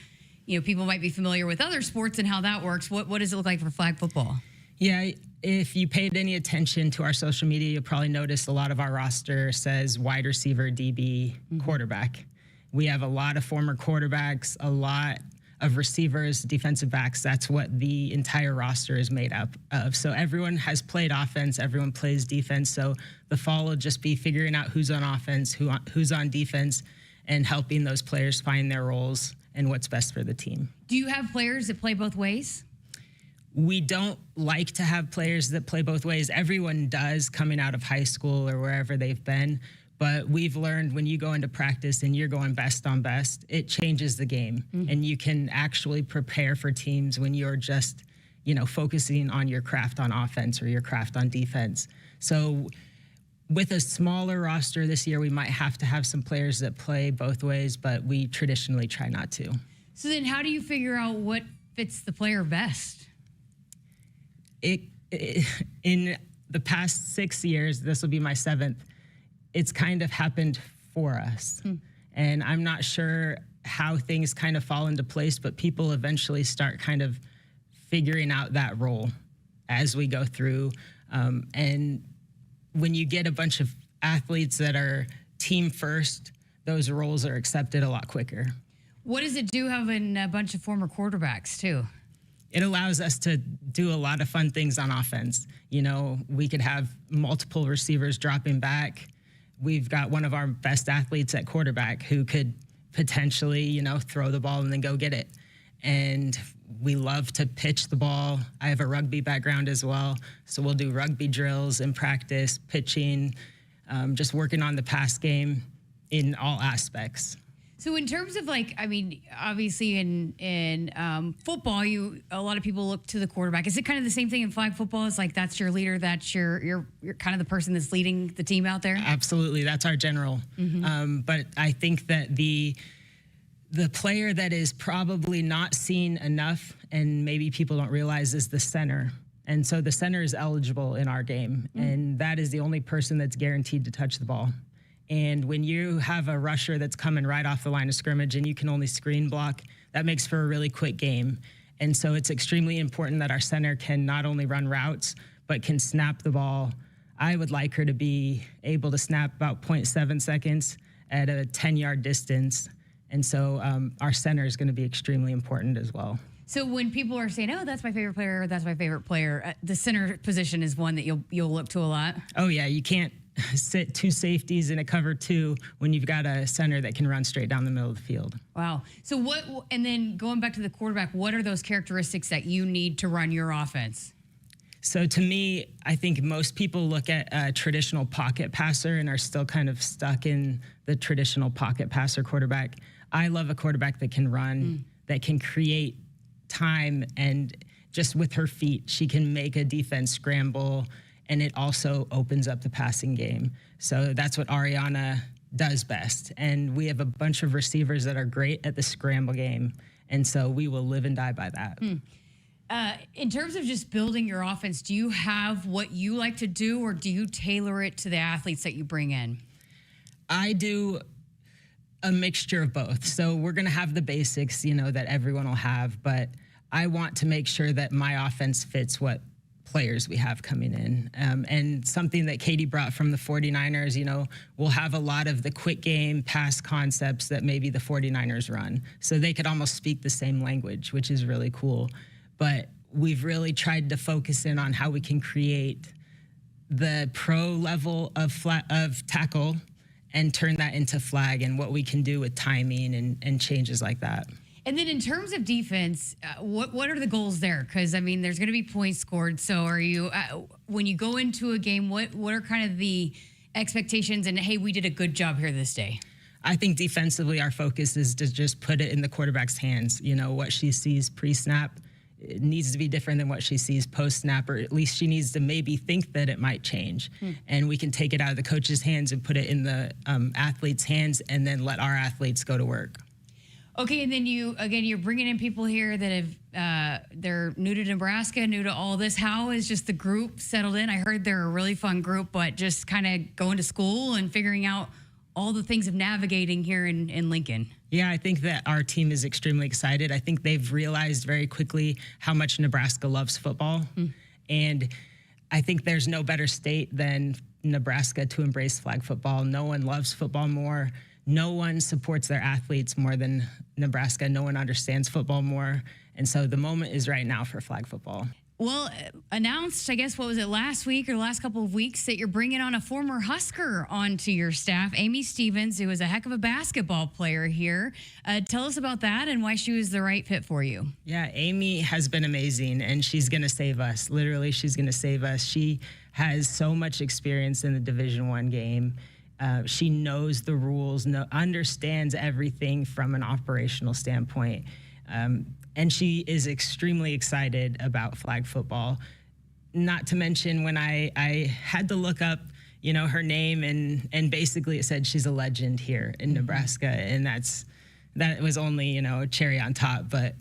people might be familiar with other sports and how that works. What does it look like for flag football? Yeah, if you paid any attention to our social media, you'll probably notice a lot of our roster says wide receiver, DB, quarterback. We have a lot of former quarterbacks, a lot of receivers, defensive backs. That's what the entire roster is made up of. So everyone has played offense, everyone plays defense. So the fall will just be figuring out who's on offense, who's on defense, and helping those players find their roles and what's best for the team. Do you have players that play both ways? We don't like to have players that play both ways. Everyone does coming out of high school or wherever they've been. But we've learned when you go into practice and you're going best on best, it changes the game. And you can actually prepare for teams when you're just, focusing on your craft on offense or your craft on defense. So with a smaller roster this year, we might have to have some players that play both ways, but we traditionally try not to. So then how do you figure out what fits the player best? In the past 6 years, this will be my 7th, it's kind of happened for us. And I'm not sure how things kind of fall into place, but people eventually start kind of figuring out that role as we go through. And when you get a bunch of athletes that are team first, those roles are accepted a lot quicker. What does it do having a bunch of former quarterbacks too? It allows us to do a lot of fun things on offense. We could have multiple receivers dropping back. We've got one of our best athletes at quarterback who could potentially, throw the ball and then go get it. And we love to pitch the ball. I have a rugby background as well. So we'll do rugby drills in practice, pitching, just working on the pass game in all aspects. So in terms of obviously in football, a lot of people look to the quarterback. Is it kind of the same thing in flag football? It's like that's your leader, that's you're kind of the person that's leading the team out there? Absolutely, that's our general. But I think that the player that is probably not seen enough, and maybe people don't realize, is the center. And so the center is eligible in our game, and that is the only person that's guaranteed to touch the ball. And when you have a rusher that's coming right off the line of scrimmage and you can only screen block, that makes for a really quick game. And so it's extremely important that our center can not only run routes, but can snap the ball. I would like her to be able to snap about 0.7 seconds at a 10-yard distance. And so our center is going to be extremely important as well. So when people are saying, oh, that's my favorite player, or that's my favorite player, the center position is one that you'll look to a lot? Oh, yeah. You can't sit two safeties in a cover two when you've got a center that can run straight down the middle of the field. Wow. So and then going back to the quarterback, what are those characteristics that you need to run your offense? So to me, I think most people look at a traditional pocket passer and are still kind of stuck in the traditional pocket passer quarterback. I love a quarterback that can run, that can create time, and just with her feet, she can make a defense scramble, and it also opens up the passing game. So that's what Ariana does best. And we have a bunch of receivers that are great at the scramble game. And so we will live and die by that. In terms of just building your offense, do you have what you like to do, or do you tailor it to the athletes that you bring in? I do a mixture of both. So we're going to have the basics, that everyone will have, but I want to make sure that my offense fits what players we have coming in. And something that Katie brought from the 49ers, we'll have a lot of the quick game pass concepts that maybe the 49ers run. So they could almost speak the same language, which is really cool. But we've really tried to focus in on how we can create the pro level of tackle and turn that into flag, and what we can do with timing and changes like that. And then in terms of defense, what are the goals there? Because, there's going to be points scored. So are you, when you go into a game, what are kind of the expectations and, hey, we did a good job here this day? I think defensively our focus is to just put it in the quarterback's hands. What she sees pre-snap it needs to be different than what she sees post-snap, or at least she needs to maybe think that it might change. And we can take it out of the coach's hands and put it in the athletes' hands, and then let our athletes go to work. Okay, and then you're bringing in people here that have, they're new to Nebraska, new to all this. How is just the group settled in? I heard they're a really fun group, but just kind of going to school and figuring out all the things of navigating here in Lincoln. Yeah, I think that our team is extremely excited. I think they've realized very quickly how much Nebraska loves football. And I think there's no better state than Nebraska to embrace flag football. No one loves football more. No one supports their athletes more than Nebraska. No one understands football more. And so the moment is right now for flag football. Well, announced, I guess, what was it, last week or the last couple of weeks, that you're bringing on a former Husker onto your staff, Amy Stevens, who is a heck of a basketball player here. Tell us about that and why she was the right fit for you. Yeah, Amy has been amazing, and she's going to save us. Literally, she's going to save us. She has so much experience in the Division I game. She knows the rules, understands everything from an operational standpoint. And she is extremely excited about flag football. Not to mention when I had to look up, her name, and basically it said she's a legend here in Nebraska. And that was only, a cherry on top, but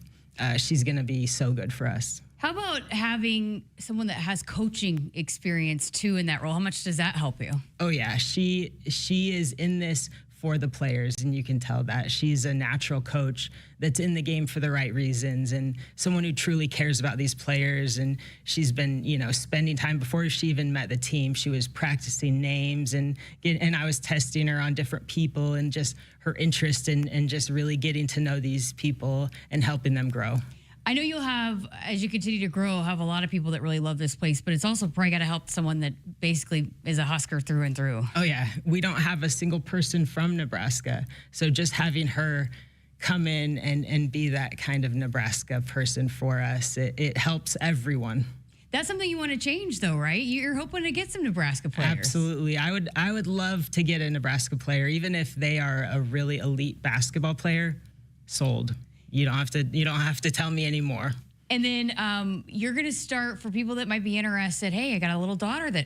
she's going to be so good for us. How about having someone that has coaching experience too in that role? How much does that help you? Oh yeah, she is in this for the players, and you can tell that. She's a natural coach that's in the game for the right reasons, and someone who truly cares about these players. And she's been, spending time before she even met the team. She was practicing names, and I was testing her on different people, and just her interest in just really getting to know these people and helping them grow. I know you'll have, as you continue to grow, have a lot of people that really love this place, but it's also probably got to help someone that basically is a Husker through and through. Oh, yeah. We don't have a single person from Nebraska. So just having her come in and be that kind of Nebraska person for us, it helps everyone. That's something you want to change, though, right? You're hoping to get some Nebraska players. Absolutely. I would love to get a Nebraska player, even if they are a really elite basketball player. Sold. You don't have to tell me anymore. And then you're going to start, for people that might be interested, hey, I got a little daughter that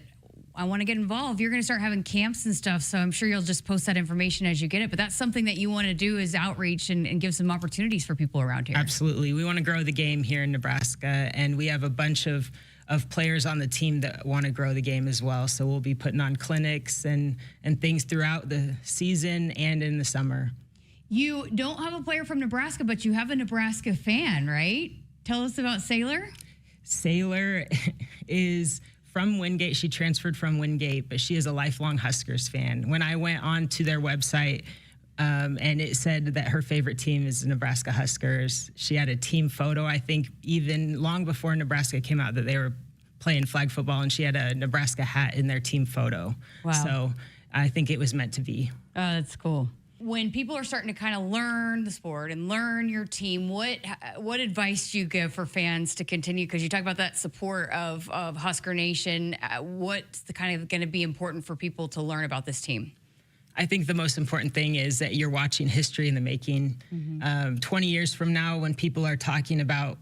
I want to get involved. You're going to start having camps and stuff, so I'm sure you'll just post that information as you get it. But that's something that you want to do, is outreach and give some opportunities for people around here. Absolutely. We want to grow the game here in Nebraska, and we have a bunch of players on the team that want to grow the game as well. So we'll be putting on clinics and things throughout the season and in the summer. You don't have a player from Nebraska, but you have a Nebraska fan, right? Tell us about Sailor. Sailor is from Wingate. She transferred from Wingate, but she is a lifelong Huskers fan. When I went on to their website, and it said that her favorite team is the Nebraska Huskers, she had a team photo, I think even long before Nebraska came out, that they were playing flag football, and she had a Nebraska hat in their team photo. Wow. So I think it was meant to be. Oh, that's cool. When people are starting to kind of learn the sport and learn your team, what advice do you give for fans to continue? Because you talk about that support of Husker Nation. What's the kind of going to be important for people to learn about this team? I think the most important thing is that you're watching history in the making. 20 years from now, when people are talking about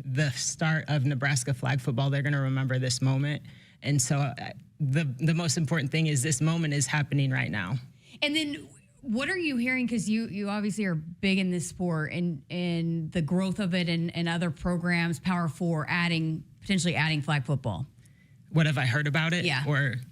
the start of Nebraska flag football, they're going to remember this moment. And so the most important thing is this moment is happening right now. And then what are you hearing? Because you obviously are big in this sport and the growth of it and other programs, Power 4, potentially adding flag football. What have I heard about it? Yeah.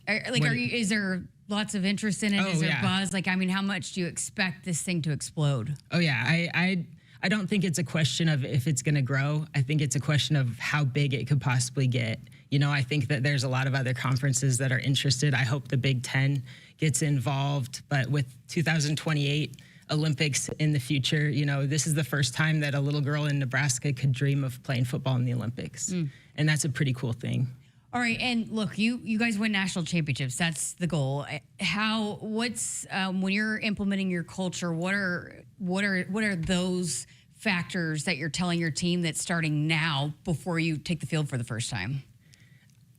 Is there lots of interest in it? Is there buzz? How much do you expect this thing to explode? Oh, yeah. I don't think it's a question of if it's going to grow. I think it's a question of how big it could possibly get. I think that there's a lot of other conferences that are interested. I hope the Big Ten gets involved. But with 2028 Olympics in the future, this is the first time that a little girl in Nebraska could dream of playing football in the Olympics. And that's a pretty cool thing. All right, and look, you guys win national championships. That's the goal. When you're implementing your culture, what are those factors that you're telling your team that's starting now before you take the field for the first time?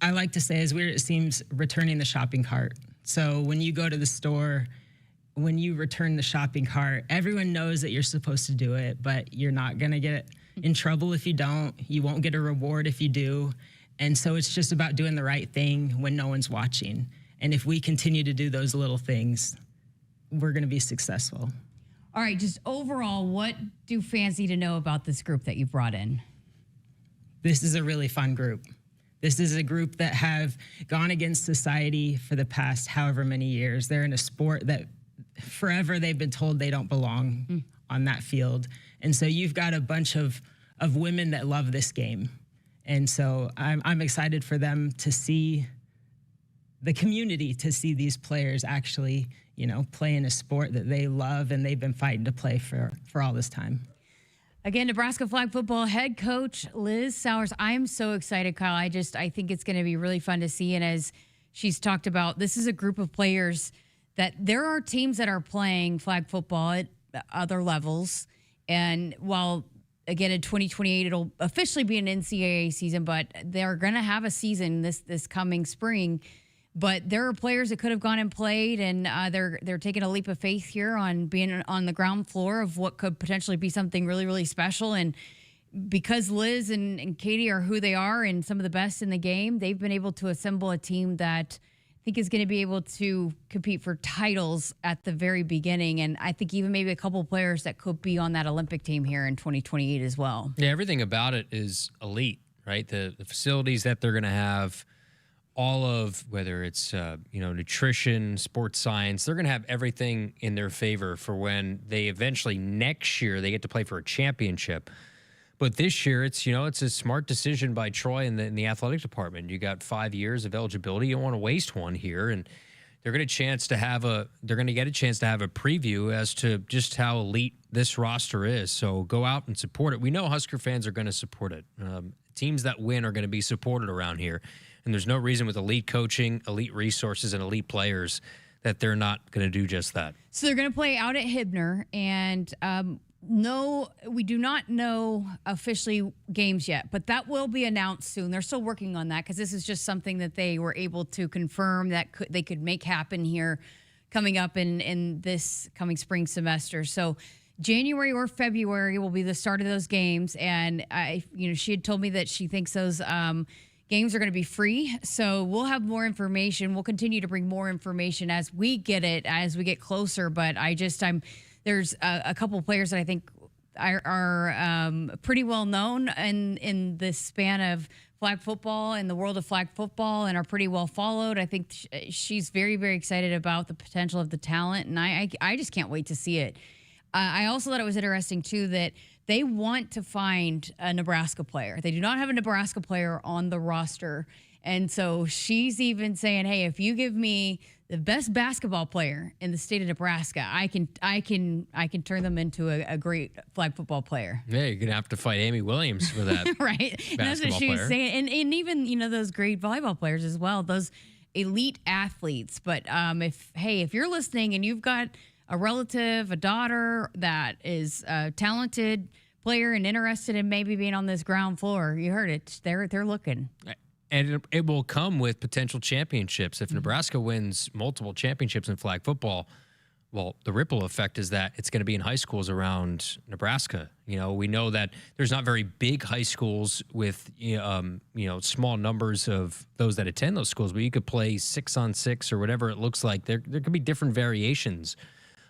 I like to say, as weird as it seems, returning the shopping cart. So when you go to the store, when you return the shopping cart, everyone knows that you're supposed to do it, but you're not going to get in trouble if you don't. You won't get a reward if you do. And so it's just about doing the right thing when no one's watching. And if we continue to do those little things, we're going to be successful. All right, just overall, what do fans need to know about this group that you brought in? This is a really fun group. This is a group that have gone against society for the past however many years. They're in a sport that forever they've been told they don't belong on that field. And so you've got a bunch of women that love this game. And so I'm excited for them to see the community, to see these players actually, play in a sport that they love and they've been fighting to play for all this time. Again, Nebraska flag football head coach Liz Sowers. I am so excited, Kyle. I think it's going to be really fun to see. And as she's talked about, this is a group of players that there are teams that are playing flag football at other levels. And while, again, in 2028, it'll officially be an NCAA season, but they're going to have a season this coming spring. But there are players that could have gone and played, and they're taking a leap of faith here on being on the ground floor of what could potentially be something really, really special. And because Liz and Katie are who they are and some of the best in the game, they've been able to assemble a team that I think is going to be able to compete for titles at the very beginning. And I think even maybe a couple of players that could be on that Olympic team here in 2028 as well. Yeah, everything about it is elite, right? The facilities that they're going to have, all of whether it's nutrition, sports science, they're going to have everything in their favor for when they eventually next year they get to play for a championship. But this year it's a smart decision by Troy in the athletic department. You got 5 years of eligibility. You don't want to waste one here, and they're going to get a chance to have a preview as to just how elite this roster is. So go out and support it. We know Husker fans are going to support it. Teams that win are going to be supported around here. And there's no reason with elite coaching, elite resources, and elite players that they're not going to do just that. So they're going to play out at Hibner, and no, we do not know officially games yet, but that will be announced soon. They're still working on that because this is just something that they were able to confirm that they could make happen here coming up in this coming spring semester. So January or February will be the start of those games, and she had told me that she thinks those games are going to be free. So we'll have more information. We'll continue to bring more information as we get it, as we get closer. But there's a couple of players that I think are pretty well known in this span of flag football, in the world of flag football, and are pretty well followed. I think she's very, very excited about the potential of the talent, and I just can't wait to see it. I also thought it was interesting, too, that they want to find a Nebraska player. They do not have a Nebraska player on the roster. And so she's even saying, hey, if you give me the best basketball player in the state of Nebraska, I can turn them into a great flag football player. Yeah, you're going to have to fight Amy Williams for that. Right. And that's what she was saying. And even, those great volleyball players as well, those elite athletes. But if you're listening and you've got a relative, a daughter that is a talented player and interested in maybe being on this ground floor, you heard it. They're looking. And it will come with potential championships. If Nebraska wins multiple championships in flag football, well, the ripple effect is that it's going to be in high schools around Nebraska. We know that there's not very big high schools with small numbers of those that attend those schools, but you could play 6-on-6 or whatever it looks like. There could be different variations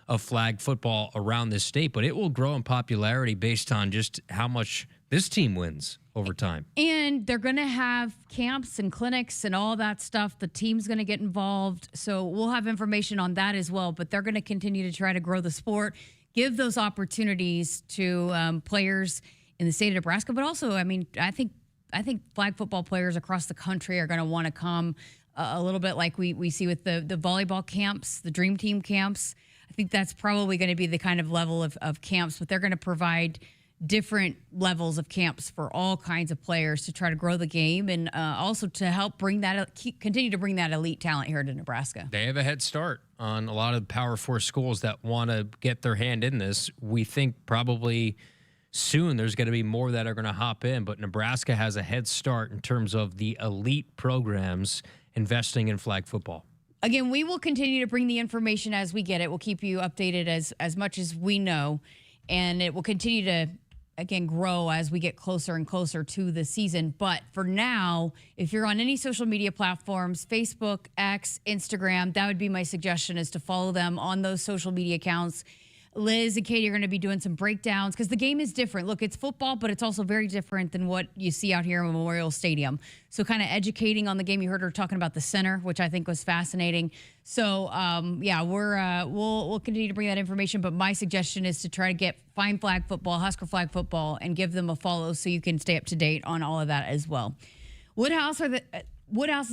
of flag football around this state, but it will grow in popularity based on just how much this team wins over time. And they're going to have camps and clinics and all that stuff. The team's going to get involved. So we'll have information on that as well, but they're going to continue to try to grow the sport, give those opportunities to players in the state of Nebraska. But also, I think flag football players across the country are going to want to come a little bit like we see with the volleyball camps, the Dream Team camps. I think that's probably going to be the kind of level of camps, but they're going to provide different levels of camps for all kinds of players to try to grow the game and also to help continue to bring that elite talent here to Nebraska. They have a head start on a lot of Power 4 schools that want to get their hand in this. We think probably soon there's going to be more that are going to hop in, but Nebraska has a head start in terms of the elite programs investing in flag football. Again, we will continue to bring the information as we get it. We'll keep you updated as much as we know, and it will continue to again, grow as we get closer and closer to the season. But for now, if you're on any social media platforms, Facebook, X, Instagram, that would be my suggestion, is to follow them on those social media accounts. Liz and Katie are going to be doing some breakdowns because the game is different. Look, it's football, but it's also very different than what you see out here in Memorial Stadium. So kind of educating on the game. You heard her talking about the center, which I think was fascinating. So, we'll continue to bring that information. But my suggestion is to try to find flag football, Husker flag football, and give them a follow so you can stay up to date on all of that as well. Woodhouse has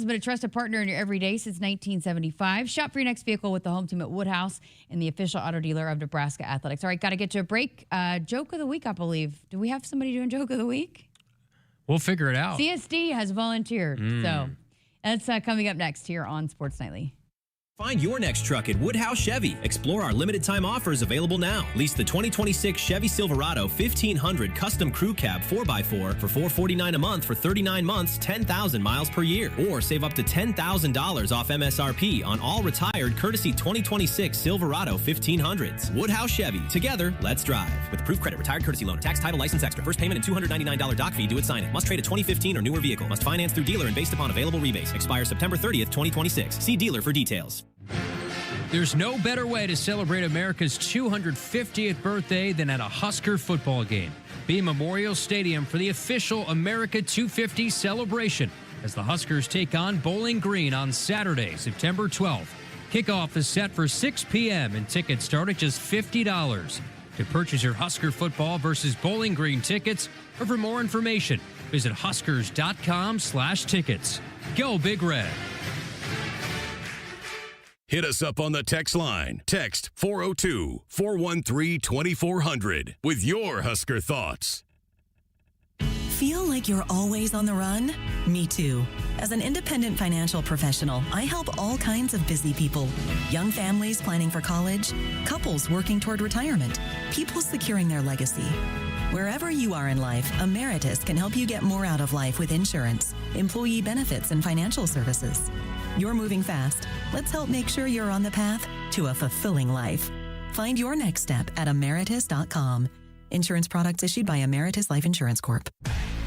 been a trusted partner in your everyday since 1975. Shop for your next vehicle with the home team at Woodhouse and the official auto dealer of Nebraska Athletics. All right, got to get to a break. Joke of the week, I believe. Do we have somebody doing joke of the week? We'll figure it out. CSD has volunteered. So that's coming up next here on Sports Nightly. Find your next truck at Woodhouse Chevy. Explore our limited time offers available now. Lease the 2026 Chevy Silverado 1500 Custom Crew Cab 4x4 for $449 a month for 39 months, 10,000 miles per year. Or save up to $10,000 off MSRP on all retired courtesy 2026 Silverado 1500s. Woodhouse Chevy. Together, let's drive. With approved credit, retired courtesy loaner, tax, title, license extra. First payment and $299 doc fee due at signing. Must trade a 2015 or newer vehicle. Must finance through dealer and based upon available rebates. Expires September 30th, 2026. See dealer for details. There's no better way to celebrate America's 250th birthday than at a Husker football game. Be in Memorial Stadium for the official America 250 celebration as the Huskers take on Bowling Green on Saturday, September 12th. Kickoff is set for 6 p.m. and tickets start at just $50. To purchase your Husker football versus Bowling Green tickets or for more information, visit huskers.com/tickets. Go Big Red. Hit us up on the text line. Text 402-413-2400 with your Husker thoughts. Feel like you're always on the run? Me too. As an independent financial professional, I help all kinds of busy people. Young families planning for college, couples working toward retirement, people securing their legacy. Wherever you are in life, Emeritus can help you get more out of life with insurance, employee benefits, and financial services. You're moving fast. Let's help make sure you're on the path to a fulfilling life. Find your next step at emeritus.com. Insurance products issued by Emeritus Life Insurance Corp.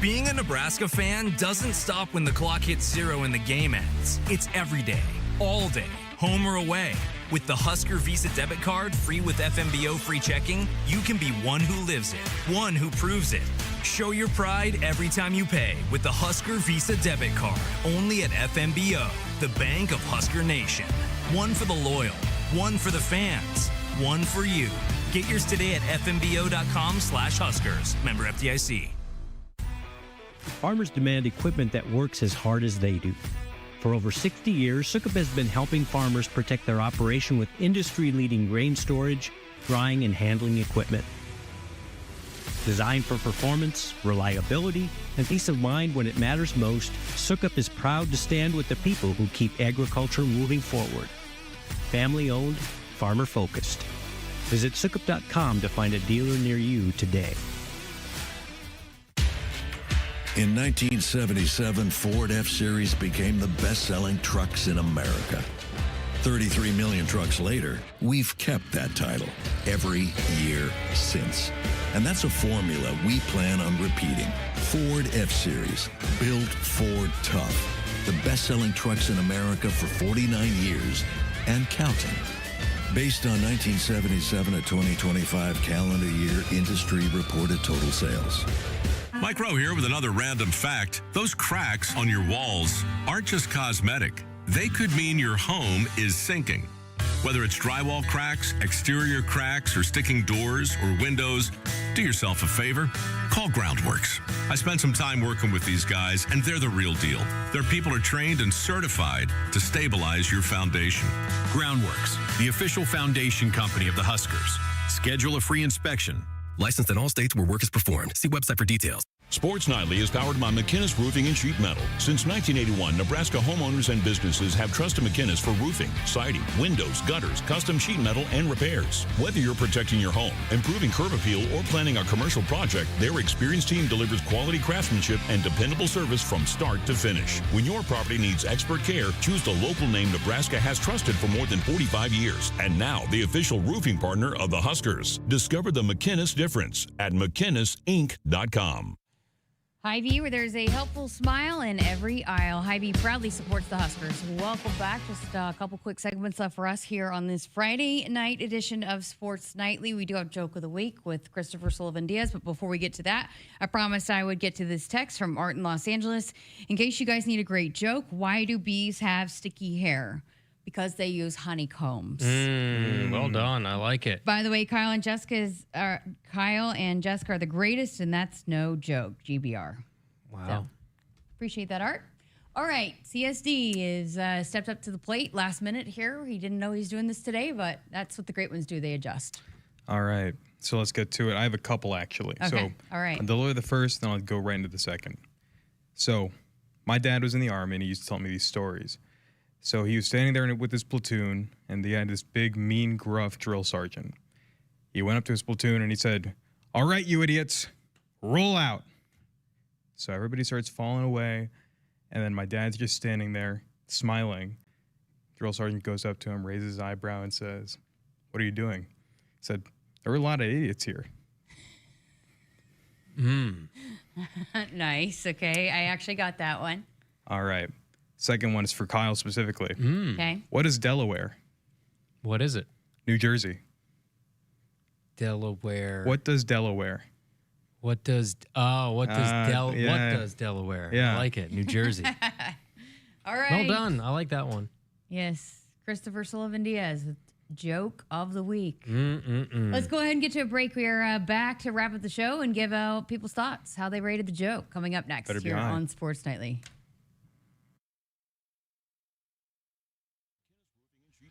Being a Nebraska fan doesn't stop when the clock hits 0 and the game ends. It's every day, all day, home or away. With the Husker Visa debit card, free with FMBO free checking, you can be one who lives it, one who proves it. Show your pride every time you pay with the Husker Visa debit card, only at FMBO, the bank of Husker Nation. One for the loyal, one for the fans, one for you. Get yours today at fmbo.com/Huskers. Member FDIC. Farmers demand equipment that works as hard as they do. For over 60 years, Sukup has been helping farmers protect their operation with industry-leading grain storage, drying, and handling equipment. Designed for performance, reliability, and peace of mind when it matters most, Sukup is proud to stand with the people who keep agriculture moving forward. Family-owned, farmer-focused. Visit Sukup.com to find a dealer near you today. In 1977, Ford F-Series became the best-selling trucks in America. 33 million trucks later, we've kept that title every year since. And that's a formula we plan on repeating. Ford F-Series, built Ford tough. The best-selling trucks in America for 49 years and counting. Based on 1977 to 2025 calendar year industry reported total sales. Mike Rowe here with another random fact. Those cracks on your walls aren't just cosmetic. They could mean your home is sinking. Whether it's drywall cracks, exterior cracks, or sticking doors or windows, do yourself a favor. Call Groundworks. I spent some time working with these guys, and they're the real deal. Their people are trained and certified to stabilize your foundation. Groundworks, the official foundation company of the Huskers. Schedule a free inspection. Licensed in all states where work is performed. See website for details. Sports Nightly is powered by McKinnis Roofing and Sheet Metal. Since 1981, Nebraska homeowners and businesses have trusted McKinnis for roofing, siding, windows, gutters, custom sheet metal, and repairs. Whether you're protecting your home, improving curb appeal, or planning a commercial project, their experienced team delivers quality craftsmanship and dependable service from start to finish. When your property needs expert care, choose the local name Nebraska has trusted for more than 45 years. And now, the official roofing partner of the Huskers. Discover the McKinnis difference at McKinnisInc.com. Hy-Vee, where there's a helpful smile in every aisle. Hy-Vee proudly supports the Huskers. Welcome back. Just a couple quick segments left for us here on this Friday night edition of Sports Nightly. We do have Joke of the Week with Christopher Sullivan Diaz, but before we get to that, I promised I would get to this text from Art in Los Angeles. In case you guys need a great joke, why do bees have sticky hair? Because they use honeycombs. Well done. I like it. By the way, Kyle and Jessica are the greatest, and that's no joke. GBR. Wow. So, appreciate that, Art. All right, CSD is stepped up to the plate last minute here. He didn't know he's doing this today, but that's what the great ones do. They adjust. All right, so let's get to it. I have a couple, actually. Okay, So all right. I'll deliver the first, then I'll go right into the second. So my dad was in the Army, and he used to tell me these stories. So he was standing there with his platoon, and he had this big, mean, gruff drill sergeant. He went up to his platoon, and he said, "All right, you idiots, roll out." So everybody starts falling away, and then my dad's just standing there, smiling. Drill sergeant goes up to him, raises his eyebrow, and says, "What are you doing?" He said, "There were a lot of idiots here." Nice. Okay, I actually got that one. All right. Second one is for Kyle specifically. Okay. What is Delaware? What is it? New Jersey. Delaware. What does Delaware? What does Delaware? Yeah. I like it. New Jersey. All right. Well done. I like that one. Yes, Christopher Sullivan Diaz with Joke of the Week. Let's go ahead and get to a break. We are back to wrap up the show and give out people's thoughts, how they rated the joke. Coming up next Better be here high. on Sports Nightly.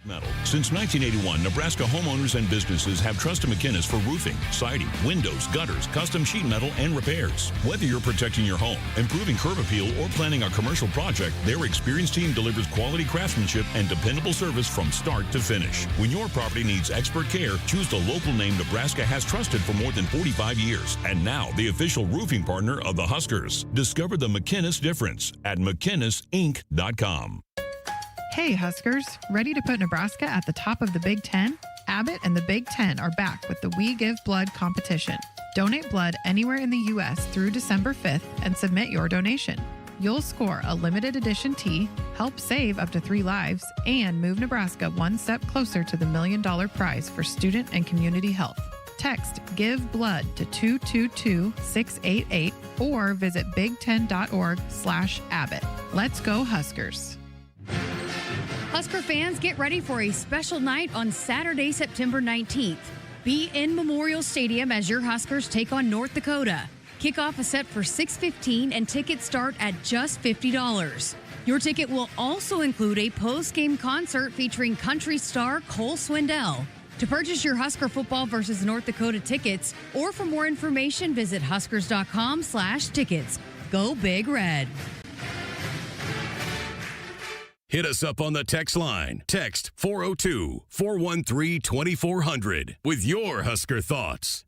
Metal. Since 1981, Nebraska homeowners and businesses have trusted McKinnis for roofing, siding, windows, gutters, custom sheet metal, and repairs. Whether you're protecting your home, improving curb appeal, or planning a commercial project, their experienced team delivers quality craftsmanship and dependable service from start to finish. When your property needs expert care, choose the local name Nebraska has trusted for more than 45 years. And now, the official roofing partner of the Huskers. Discover the McKinnis difference at McKinnisInc.com. Hey Huskers, ready to put Nebraska at the top of the Big Ten? Abbott and the Big Ten are back with the We Give Blood competition. Donate blood anywhere in the U.S. through December 5th and submit your donation. You'll score a limited edition tee, help save up to 3 lives, and move Nebraska one step closer to the $1 million prize for student and community health. Text Give Blood to 222-688 or visit big10.org/Abbott. Let's go Huskers. Husker fans, get ready for a special night on Saturday, September 19th. Be in Memorial Stadium as your Huskers take on North Dakota. Kickoff is set for 6:15 and tickets start at just $50. Your ticket will also include a post-game concert featuring country star Cole Swindell. To purchase your Husker football versus North Dakota tickets, or for more information, visit huskers.com/tickets. Go Big Red. Hit us up on the text line. Text 402-413-2400 with your Husker thoughts.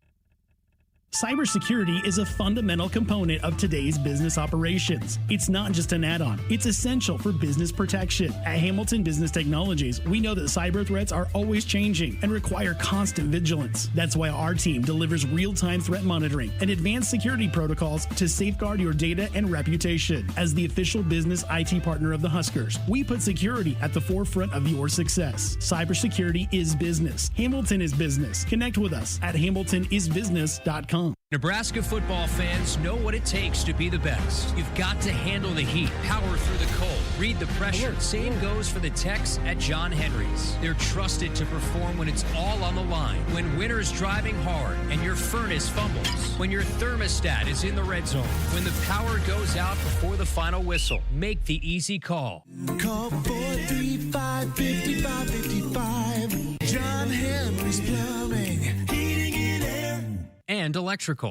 Cybersecurity is a fundamental component of today's business operations. It's not just an add-on, it's essential for business protection. At Hamilton Business Technologies, we know that cyber threats are always changing and require constant vigilance. That's why our team delivers real-time threat monitoring and advanced security protocols to safeguard your data and reputation. As the official business IT partner of the Huskers, we put security at the forefront of your success. Cybersecurity is business. Hamilton is business. Connect with us at hamiltonisbusiness.com. Nebraska football fans know what it takes to be the best. You've got to handle the heat, power through the cold, read the pressure. Same goes for the techs at John Henry's. They're trusted to perform when it's all on the line, when winter's driving hard and your furnace fumbles, when your thermostat is in the red zone, when the power goes out before the final whistle. Make the easy call. Call 435-5555. John Henry's Plumbing, Heating and Air. And electrical.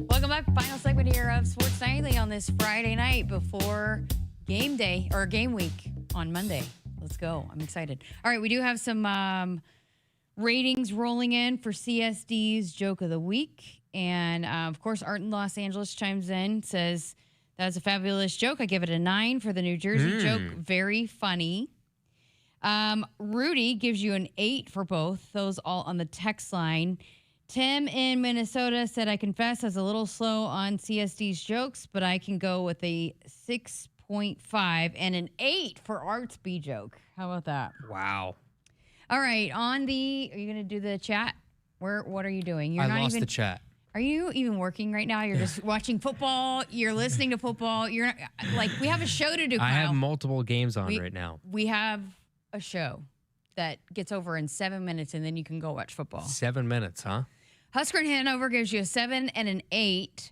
Welcome back. Final segment here of Sports Nightly on this Friday night before game day or game week on Monday. Let's go. I'm excited. All right, we do have some ratings rolling in for CSD's Joke of the Week. And, of course, Art in Los Angeles chimes in, says, that was a fabulous joke. I give it a 9 for the New Jersey joke. Very funny. Rudy gives you an 8 for both. Those all on the text line. Tim in Minnesota said, I confess I was a little slow on CSD's jokes, but I can go with a 6.5 and an 8 for Art's B joke. How about that? Wow. All right. Are you going to do the chat? What are you doing? I lost the chat. Are you even working right now? You're just watching football. You're listening to football. You're not, like, we have a show to do, Kyle. I have multiple games on right now. We have a show that gets over in 7 minutes, and then you can go watch football. 7 minutes, huh? Husker and Hanover gives you a 7 and an 8.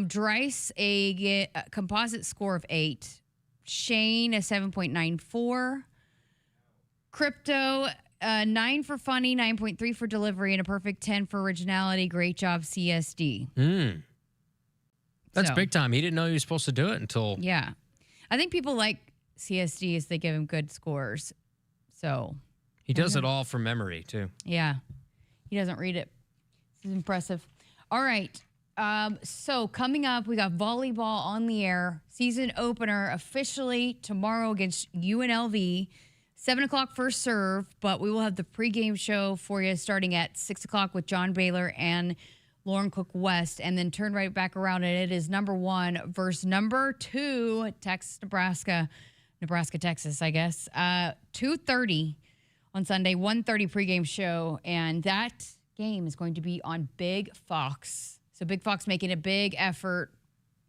Dryce, a composite score of 8. Shane, a 7.94. Crypto, 9 for funny, 9.3 for delivery, and a perfect 10 for originality. Great job, CSD. That's big time. He didn't know he was supposed to do it until... Yeah. I think people like CSD as they give him good scores. So... He does it all from memory, too. Yeah. He doesn't read it. This is impressive. All right. So coming up, we got volleyball on the air. Season opener officially tomorrow against UNLV. 7 o'clock first serve, but we will have the pregame show for you starting at 6 o'clock with John Baylor and Lauren Cook West, and then turn right back around, and it is number 1 versus number 2, Texas, Nebraska, Texas, I guess. 2:30 on Sunday, 1:30 pregame show, and that game is going to be on Big Fox. So Big Fox making a big effort,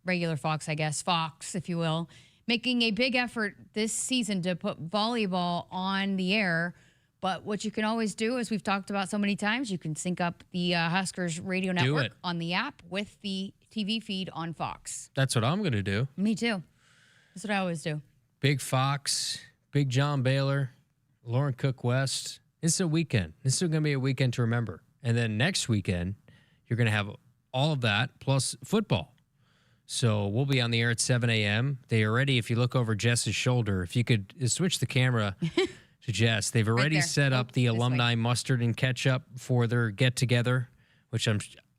regular Fox, I guess, Fox, if you will, making a big effort this season to put volleyball on the air. But what you can always do, as we've talked about so many times, you can sync up the Huskers radio network on the app with the TV feed on Fox. That's what I'm going to do. Me too. That's what I always do. Big Fox, Big John Baylor, Lauren Cook West. It's a weekend. This is going to be a weekend to remember. And then next weekend, you're going to have all of that plus football. So we'll be on the air at 7 a.m. They already, if you look over Jess's shoulder, if you could switch the camera to Jess, they've already set up the alumni mustard and ketchup for their get-together, which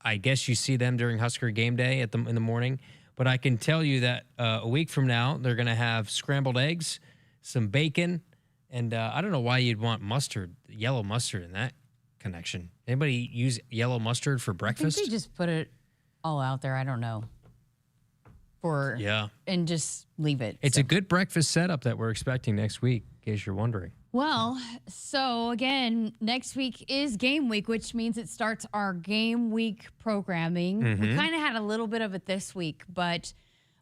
I guess you see them during Husker game day in the morning. But I can tell you that a week from now, they're going to have scrambled eggs, some bacon, and I don't know why you'd want mustard, yellow mustard in that connection. Anybody use yellow mustard for breakfast? I think they just put it all out there. I don't know. And just leave it. It's a good breakfast setup that we're expecting next week, in case you're wondering. Well, so again, next week is game week, which means it starts our game week programming. We kind of had a little bit of it this week, but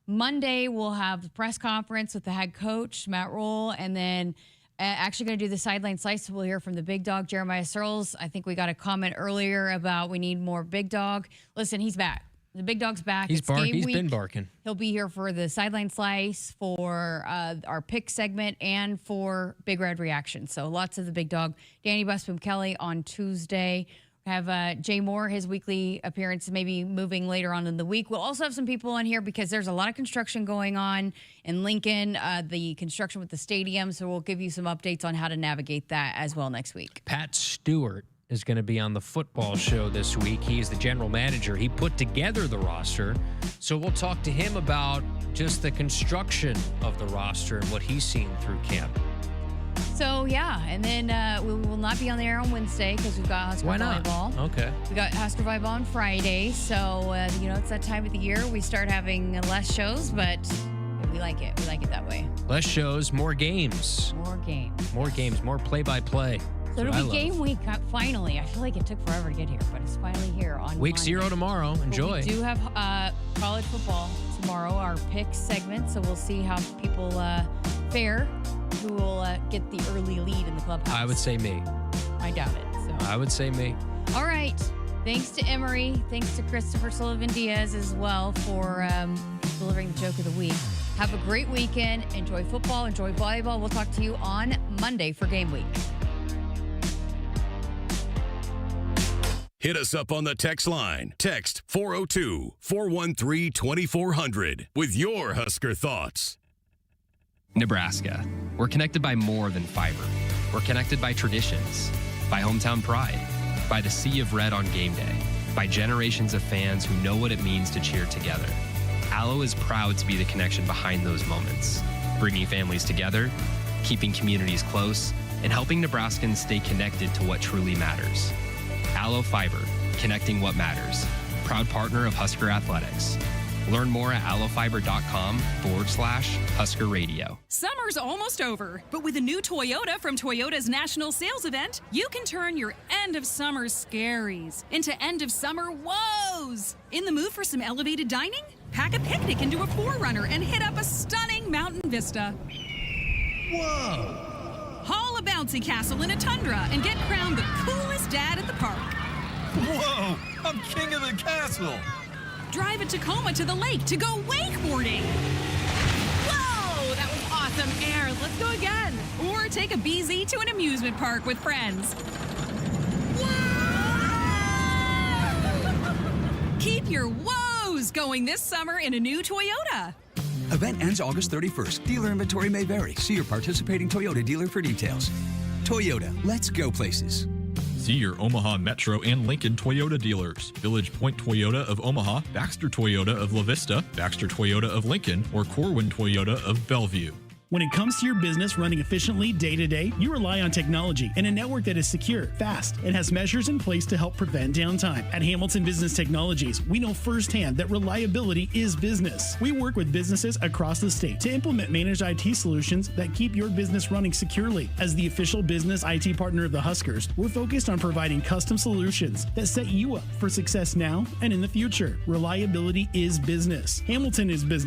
Monday we'll have the press conference with the head coach, Matt Rule, and then actually going to do the sideline slice. We'll hear from the big dog, Jeremiah Searles. I think we got a comment earlier about we need more big dog. Listen, he's back. The big dog's back. He's been barking. He'll be here for the sideline slice, for our pick segment, and for Big Red Reaction. So lots of the big dog. Danny Busboom Kelly on Tuesday. We have Jay Moore, his weekly appearance, maybe moving later on in the week. We'll also have some people on here because there's a lot of construction going on in Lincoln, the construction with the stadium. So we'll give you some updates on how to navigate that as well next week. Pat Stewart is going to be on the football show this week. He is the general manager. He put together the roster. So we'll talk to him about just the construction of the roster and what he's seen through camp. So, yeah, and then we will not be on the air on Wednesday because we've got Husker Volleyball. Okay. We got Husker Volleyball on Friday. So, it's that time of the year. We start having less shows, but we like it. We like it that way. Less shows, more games. More games. More games, more play-by-play. So it'll be game week, finally. I feel like it took forever to get here, but it's finally here on Week Monday. 0 tomorrow. Enjoy. But we do have college football tomorrow, our pick segment, so we'll see how people fare, who will get the early lead in the clubhouse. I would say me. I doubt it. So I would say me. All right. Thanks to Emery. Thanks to Christopher Sullivan Diaz as well for delivering the joke of the week. Have a great weekend. Enjoy football. Enjoy volleyball. We'll talk to you on Monday for game week. Hit us up on the text line. Text 402-413-2400 with your Husker thoughts. Nebraska. We're connected by more than fiber. We're connected by traditions, by hometown pride, by the sea of red on game day, by generations of fans who know what it means to cheer together. Allo is proud to be the connection behind those moments, bringing families together, keeping communities close, and helping Nebraskans stay connected to what truly matters. Allo Fiber, connecting what matters. Proud partner of Husker Athletics. Learn more at allofiber.com/Husker Radio. Summer's almost over, but with a new Toyota from Toyota's National Sales Event, you can turn your end of summer scaries into end of summer woes. In the mood for some elevated dining? Pack a picnic into a 4Runner and hit up a stunning mountain vista. Whoa! Haul a bouncy castle in a Tundra and get crowned the coolest dad at the park. Whoa! I'm king of the castle! Drive a Tacoma to the lake to go wakeboarding. Whoa, that was awesome air. Let's go again. Or take a BZ to an amusement park with friends. Keep your woes going this summer in a new Toyota. Event ends August 31st. Dealer inventory may vary. See your participating Toyota dealer for details. Toyota, let's go places. See your Omaha Metro and Lincoln Toyota dealers. Village Point Toyota of Omaha, Baxter Toyota of La Vista, Baxter Toyota of Lincoln, or Corwin Toyota of Bellevue. When it comes to your business running efficiently day to day, you rely on technology and a network that is secure, fast, and has measures in place to help prevent downtime. At Hamilton Business Technologies, we know firsthand that reliability is business. We work with businesses across the state to implement managed IT solutions that keep your business running securely. As the official business IT partner of the Huskers, we're focused on providing custom solutions that set you up for success now and in the future. Reliability is business. Hamilton is business.